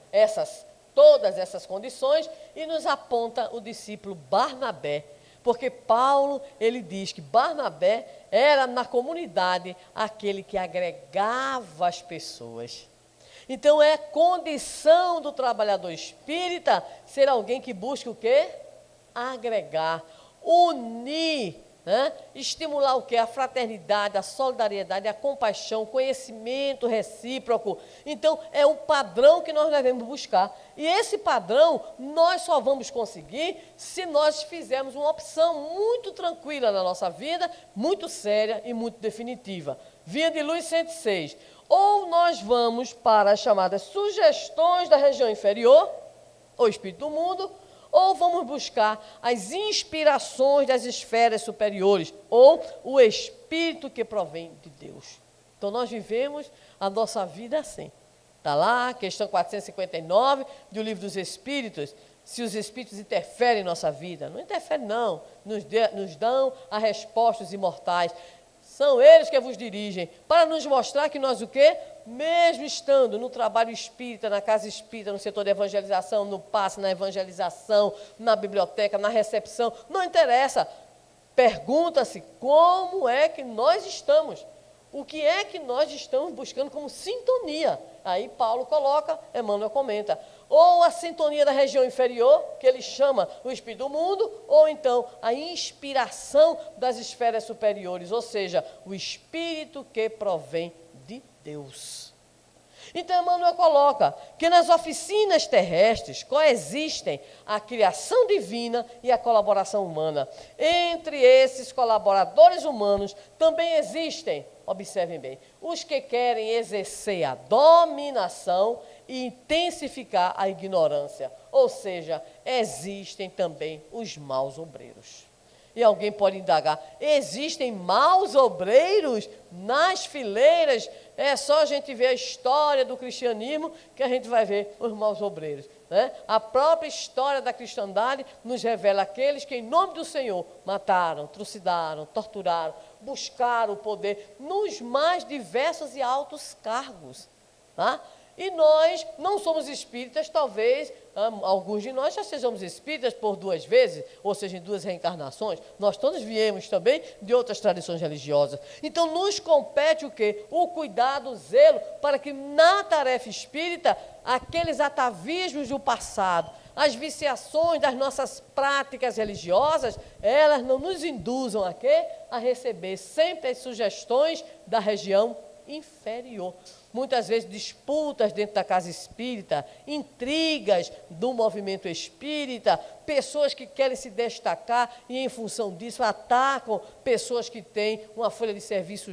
todas essas condições e nos aponta o discípulo Barnabé. Porque Paulo, ele diz que Barnabé era na comunidade aquele que agregava as pessoas. Então é condição do trabalhador espírita ser alguém que busca o quê? Agregar, unir, né? Estimular o quê? A fraternidade, a solidariedade, a compaixão, o conhecimento recíproco. Então é um padrão que nós devemos buscar. E esse padrão nós só vamos conseguir se nós fizermos uma opção muito tranquila na nossa vida, muito séria e muito definitiva. Via de Luz 106. Ou nós vamos para as chamadas sugestões da região inferior, ou espírito do mundo, ou vamos buscar as inspirações das esferas superiores, ou o espírito que provém de Deus. Então nós vivemos a nossa vida assim. Está lá, questão 459 do Livro dos Espíritos, se os espíritos interferem em nossa vida. Não interferem não, nos dão as respostas imortais. São eles que vos dirigem, para nos mostrar que nós o quê? Mesmo estando no trabalho espírita, na casa espírita, no setor de evangelização, no passe, na evangelização, na biblioteca, na recepção, não interessa. Pergunta-se como é que nós estamos. O que é que nós estamos buscando como sintonia? Aí Paulo coloca, Emmanuel comenta. Ou a sintonia da região inferior, que ele chama o espírito do mundo, ou então a inspiração das esferas superiores, ou seja, o espírito que provém de Deus. Então Emmanuel coloca que nas oficinas terrestres coexistem a criação divina e a colaboração humana. Entre esses colaboradores humanos também existem, observem bem, os que querem exercer a dominação e intensificar a ignorância. Ou seja, existem também os maus obreiros. E alguém pode indagar, existem maus obreiros nas fileiras? É só a gente ver a história do cristianismo que a gente vai ver os maus obreiros, né? A própria história da cristandade nos revela aqueles que em nome do Senhor mataram, trucidaram, torturaram, buscaram o poder nos mais diversos e altos cargos, tá? E nós não somos espíritas, talvez alguns de nós já sejamos espíritas por 2 vezes, ou seja, em 2 reencarnações. Nós todos viemos também de outras tradições religiosas. Então nos compete o quê? O cuidado, o zelo, para que na tarefa espírita, aqueles atavismos do passado, as viciações das nossas práticas religiosas, elas não nos induzam a quê? A receber sempre as sugestões da região inferior. Muitas vezes disputas dentro da casa espírita, intrigas do movimento espírita, pessoas que querem se destacar e em função disso atacam pessoas que têm uma folha de serviço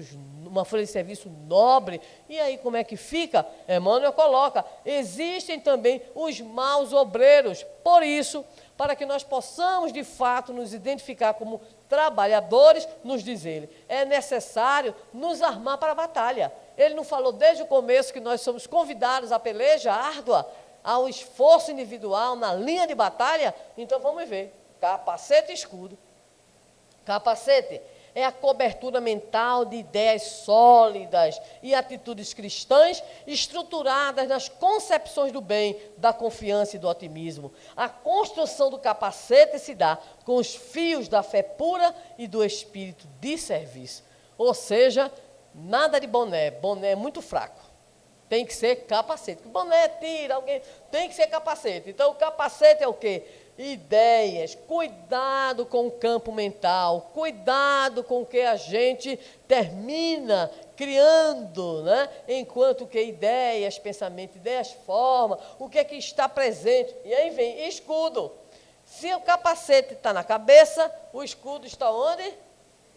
nobre. E aí como é que fica? Emmanuel coloca, existem também os maus obreiros. Por isso, para que nós possamos, de fato, nos identificar como trabalhadores, nos diz ele, é necessário nos armar para a batalha. Ele não falou desde o começo que nós somos convidados à peleja árdua, ao esforço individual na linha de batalha? Então vamos ver, capacete e escudo. Capacete é a cobertura mental de ideias sólidas e atitudes cristãs estruturadas nas concepções do bem, da confiança e do otimismo. A construção do capacete se dá com os fios da fé pura e do espírito de serviço. Ou seja, nada de boné. Boné é muito fraco. Tem que ser capacete. Boné tira alguém, tem que ser capacete. Então o capacete é o quê? Ideias, cuidado com o campo mental, cuidado com o que a gente termina criando, né? Enquanto que ideias, pensamento, ideias, forma, o que é que está presente. E aí vem escudo. Se o capacete está na cabeça, o escudo está onde?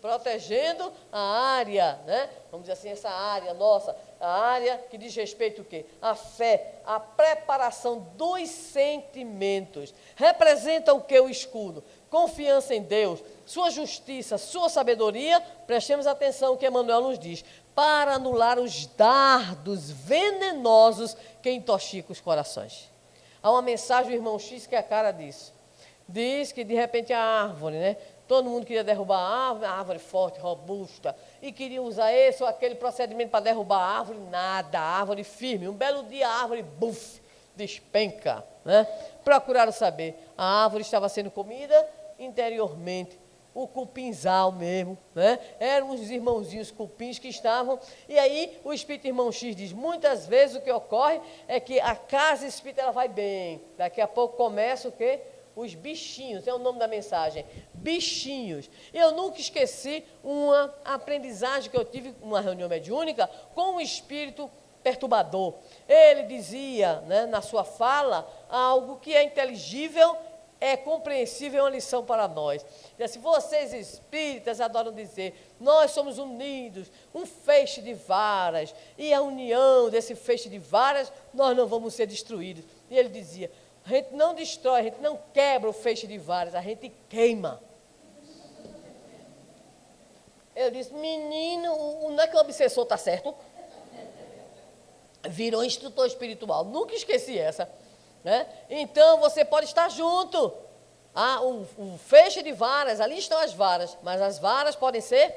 Protegendo a área, né? Vamos dizer assim, essa área nossa, a área que diz respeito ao quê? A fé, a preparação dos sentimentos. Representa o que o escudo? Confiança em Deus, sua justiça, sua sabedoria. Prestemos atenção ao que Emmanuel nos diz, para anular os dardos venenosos que intoxicam os corações. Há uma mensagem do irmão X que é a cara disso. Diz que de repente a árvore, né? Todo mundo queria derrubar a árvore forte, robusta, e queria usar esse ou aquele procedimento para derrubar a árvore, nada, a árvore firme. Um belo dia a árvore, buf, despenca, né? Procuraram saber, a árvore estava sendo comida interiormente, o cupinzal mesmo, né? Eram os irmãozinhos cupins que estavam, e aí o espírito irmão X diz, muitas vezes o que ocorre é que a casa espírita ela vai bem, daqui a pouco começa o quê? Os bichinhos, é o nome da mensagem, bichinhos. Eu nunca esqueci uma aprendizagem que eu tive numa reunião mediúnica com um espírito perturbador. Ele dizia, né, na sua fala, algo que é inteligível, é compreensível, é uma lição para nós. E assim, vocês espíritas adoram dizer, nós somos unidos, um feixe de varas, e a união desse feixe de varas, nós não vamos ser destruídos. E ele dizia, a gente não destrói, a gente não quebra o feixe de varas, a gente queima. Eu disse, menino, não é que o obsessor está certo? Virou instrutor espiritual, nunca esqueci essa. Né? Então, você pode estar junto. O feixe de varas, ali estão as varas, mas as varas podem ser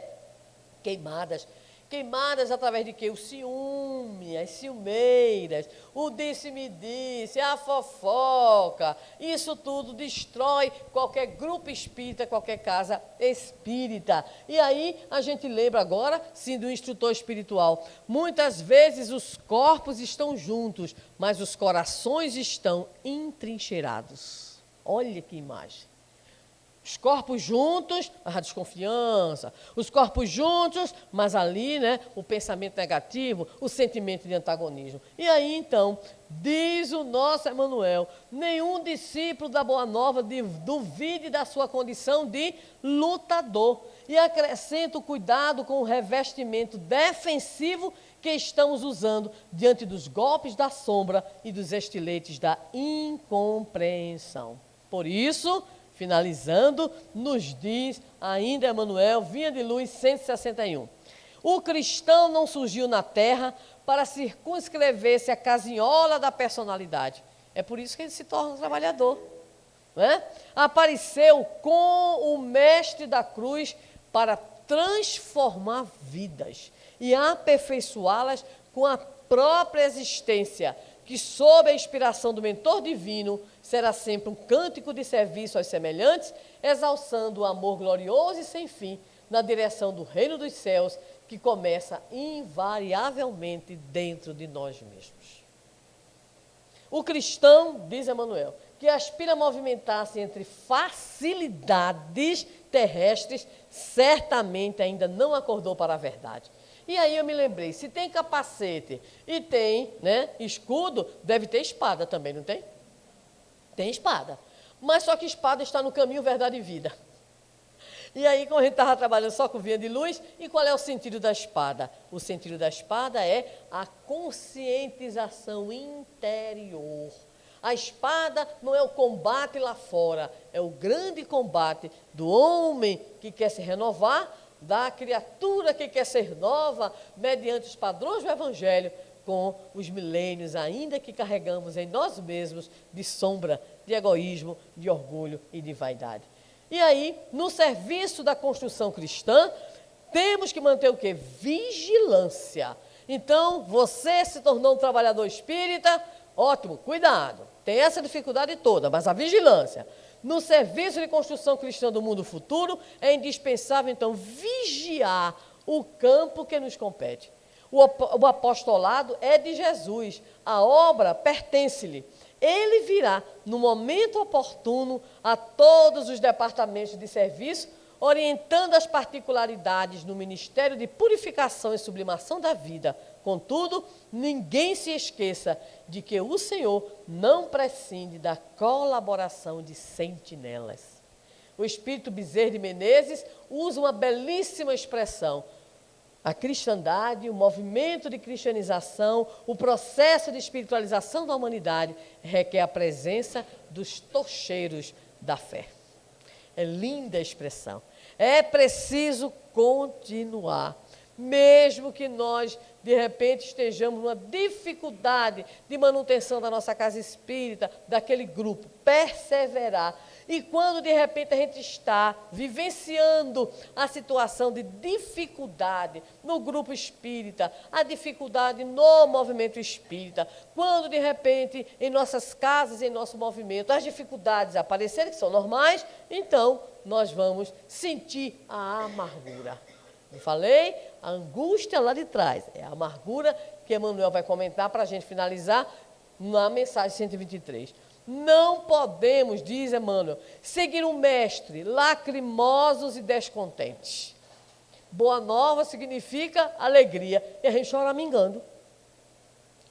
queimadas. Queimadas através de quê? O ciúme, as ciumeiras, o disse-me-disse, a fofoca. Isso tudo destrói qualquer grupo espírita, qualquer casa espírita. E aí a gente lembra agora, sim, do instrutor espiritual. Muitas vezes os corpos estão juntos, mas os corações estão entrincheirados. Olha que imagem. Os corpos juntos, a desconfiança. Os corpos juntos, mas ali, né, o pensamento negativo, o sentimento de antagonismo. E aí, então, diz o nosso Emmanuel, nenhum discípulo da Boa Nova duvide da sua condição de lutador. E acrescenta o cuidado com o revestimento defensivo que estamos usando diante dos golpes da sombra e dos estiletes da incompreensão. Por isso, finalizando, nos diz ainda Emmanuel, Vinha de Luz 161. O cristão não surgiu na terra para circunscrever-se a casinhola da personalidade. É por isso que ele se torna um trabalhador. Né? Apareceu com o mestre da cruz para transformar vidas e aperfeiçoá-las com a própria existência, que sob a inspiração do mentor divino, será sempre um cântico de serviço aos semelhantes, exalçando o amor glorioso e sem fim na direção do reino dos céus, que começa invariavelmente dentro de nós mesmos. O cristão, diz Emmanuel, que aspira a movimentar-se entre facilidades terrestres, certamente ainda não acordou para a verdade. E aí eu me lembrei, se tem capacete e tem, né, escudo, deve ter espada também, não tem? Tem espada. Mas só que espada está no caminho, verdade e vida. E aí, como a gente estava trabalhando só com vinha de luz, e qual é o sentido da espada? O sentido da espada é a conscientização interior. A espada não é o combate lá fora, é o grande combate do homem que quer se renovar, da criatura que quer ser nova, mediante os padrões do Evangelho, com os milênios ainda que carregamos em nós mesmos de sombra, de egoísmo, de orgulho e de vaidade. E aí, no serviço da construção cristã, temos que manter o quê? Vigilância. Então, você se tornou um trabalhador espírita, ótimo, cuidado, tem essa dificuldade toda, mas a vigilância. No serviço de construção cristã do mundo futuro, é indispensável, então, vigiar o campo que nos compete. O apostolado é de Jesus, a obra pertence-lhe. Ele virá, no momento oportuno, a todos os departamentos de serviço, orientando as particularidades no ministério de purificação e sublimação da vida. Contudo, ninguém se esqueça de que o Senhor não prescinde da colaboração de sentinelas. O Espírito Bezerra de Menezes usa uma belíssima expressão. A cristandade, o movimento de cristianização, o processo de espiritualização da humanidade requer a presença dos tocheiros da fé. É linda a expressão. É preciso continuar, mesmo que nós, de repente, estejamos numa dificuldade de manutenção da nossa casa espírita, daquele grupo, perseverar. E quando, de repente, a gente está vivenciando a situação de dificuldade no grupo espírita, a dificuldade no movimento espírita, quando, de repente, em nossas casas, em nosso movimento, as dificuldades aparecerem, que são normais, então nós vamos sentir a amargura. Eu falei, a angústia lá de trás, é a amargura que Emmanuel vai comentar para a gente finalizar na mensagem 123. Não podemos, diz Emmanuel, seguir um mestre lacrimosos e descontentes. Boa nova significa alegria, e a gente choramingando.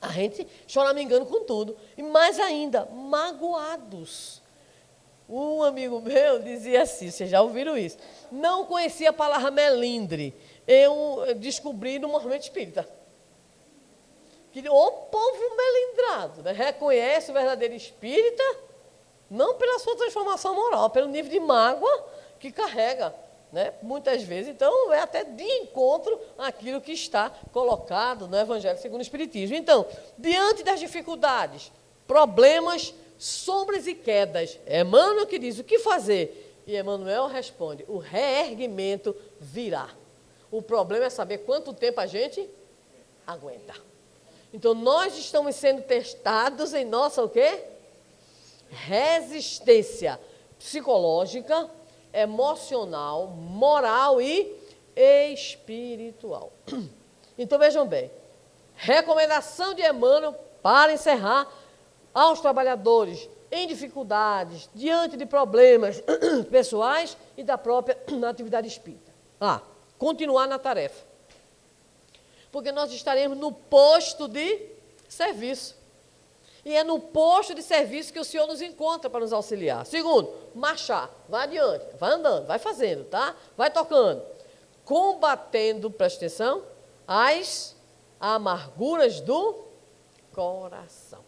A gente choramingando com tudo. E mais ainda, magoados. Um amigo meu dizia assim, vocês já ouviram isso, não conhecia a palavra melindre. Eu descobri no movimento espírita. Que o povo melindrado, né, reconhece o verdadeiro espírita, não pela sua transformação moral, pelo nível de mágoa que carrega, né, muitas vezes. Então, é até de encontro àquilo que está colocado no Evangelho segundo o Espiritismo. Então, diante das dificuldades, problemas, sombras e quedas, é Emmanuel que diz o que fazer. E Emmanuel responde, o reerguimento virá. O problema é saber quanto tempo a gente aguenta. Então, nós estamos sendo testados em nossa o quê? Resistência psicológica, emocional, moral e espiritual. Então, vejam bem, recomendação de Emmanuel para encerrar aos trabalhadores em dificuldades, diante de problemas pessoais e da própria atividade espírita. Continuar na tarefa. Porque nós estaremos no posto de serviço. E é no posto de serviço que o Senhor nos encontra para nos auxiliar. Segundo, marchar. Vai adiante, vai andando, vai fazendo, tá? Vai tocando. Combatendo, presta atenção, as amarguras do coração.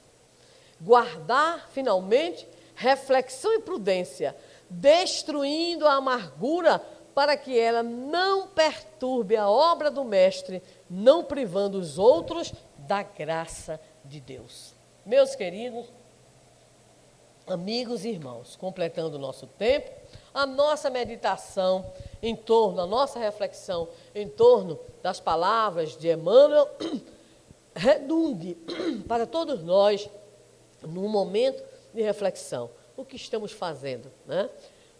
Guardar, finalmente, reflexão e prudência, destruindo a amargura para que ela não perturbe a obra do Mestre, não privando os outros da graça de Deus. Meus queridos amigos e irmãos, completando o nosso tempo, a nossa meditação em torno, a nossa reflexão em torno das palavras de Emmanuel, redunde para todos nós, num momento de reflexão, o que estamos fazendo, né?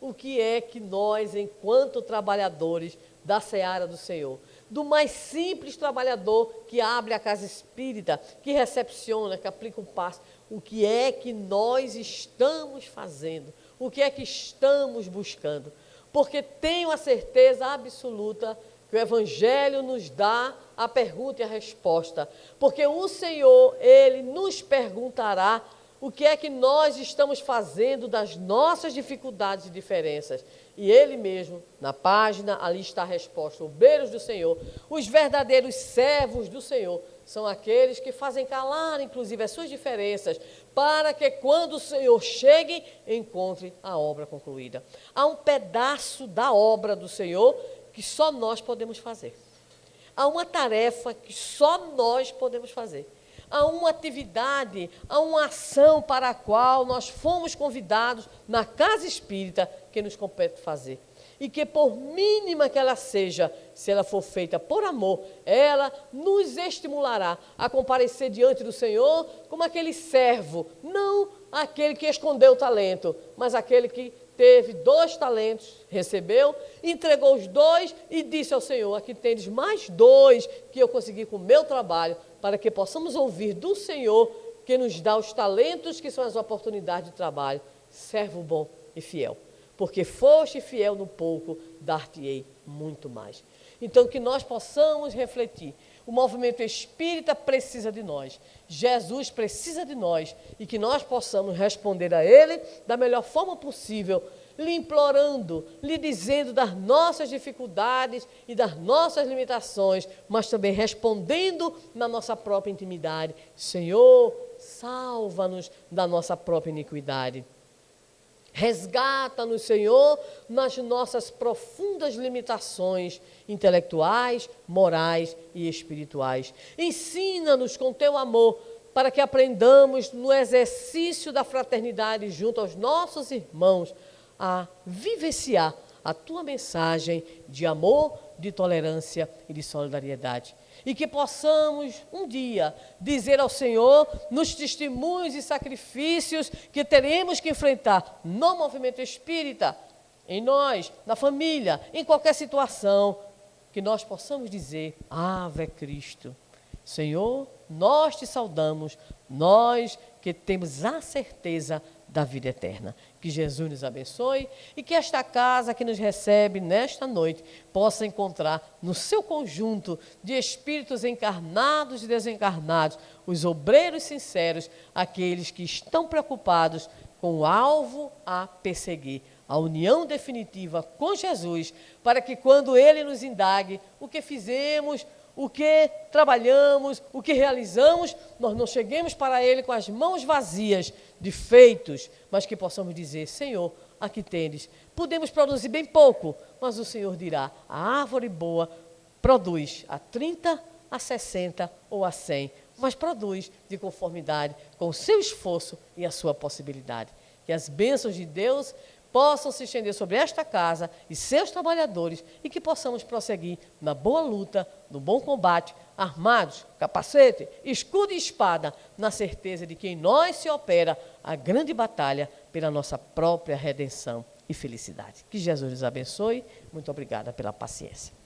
O que é que nós, enquanto trabalhadores da seara do Senhor, do mais simples trabalhador que abre a casa espírita, que recepciona, que aplica um passo, o que é que nós estamos fazendo? O que é que estamos buscando? Porque tenho a certeza absoluta que o Evangelho nos dá a pergunta e a resposta. Porque o Senhor, Ele nos perguntará o que é que nós estamos fazendo das nossas dificuldades e diferenças. E Ele mesmo, na página, ali está a resposta. Obreiros do Senhor, os verdadeiros servos do Senhor, são aqueles que fazem calar, inclusive, as suas diferenças, para que quando o Senhor chegue, encontre a obra concluída. Há um pedaço da obra do Senhor que só nós podemos fazer. Há uma tarefa que só nós podemos fazer. Há uma atividade, há uma ação para a qual nós fomos convidados na casa espírita que nos compete fazer. E que por mínima que ela seja, se ela for feita por amor, ela nos estimulará a comparecer diante do Senhor como aquele servo, não aquele que escondeu o talento, mas aquele que teve 2 talentos, recebeu, entregou os 2 e disse ao Senhor, aqui tendes mais 2 que eu consegui com o meu trabalho, para que possamos ouvir do Senhor que nos dá os talentos que são as oportunidades de trabalho, servo bom e fiel. Porque foste fiel no pouco, dar-te-ei muito mais. Então, que nós possamos refletir. O movimento espírita precisa de nós. Jesus precisa de nós. E que nós possamos responder a Ele da melhor forma possível, lhe implorando, lhe dizendo das nossas dificuldades e das nossas limitações, mas também respondendo na nossa própria intimidade. Senhor, salva-nos da nossa própria iniquidade. Resgata-nos, Senhor, nas nossas profundas limitações intelectuais, morais e espirituais. Ensina-nos com teu amor para que aprendamos no exercício da fraternidade junto aos nossos irmãos a vivenciar a tua mensagem de amor, de tolerância e de solidariedade. E que possamos um dia dizer ao Senhor, nos testemunhos e sacrifícios que teremos que enfrentar no movimento espírita, em nós, na família, em qualquer situação, que nós possamos dizer, Ave Cristo. Senhor, nós te saudamos, nós que temos a certeza da vida eterna. Que Jesus nos abençoe e que esta casa que nos recebe nesta noite possa encontrar no seu conjunto de espíritos encarnados e desencarnados, os obreiros sinceros, aqueles que estão preocupados com o alvo a perseguir, a união definitiva com Jesus, para que quando Ele nos indague o que fizemos, o que trabalhamos, o que realizamos, nós não cheguemos para Ele com as mãos vazias de feitos, mas que possamos dizer, Senhor, aqui tendes. Podemos produzir bem pouco, mas o Senhor dirá, a árvore boa produz a 30, a 60 ou a 100, mas produz de conformidade com o seu esforço e a sua possibilidade. Que as bênçãos de Deus possam se estender sobre esta casa e seus trabalhadores e que possamos prosseguir na boa luta, no bom combate, armados, capacete, escudo e espada, na certeza de que em nós se opera a grande batalha pela nossa própria redenção e felicidade. Que Jesus nos abençoe. Muito obrigada pela paciência.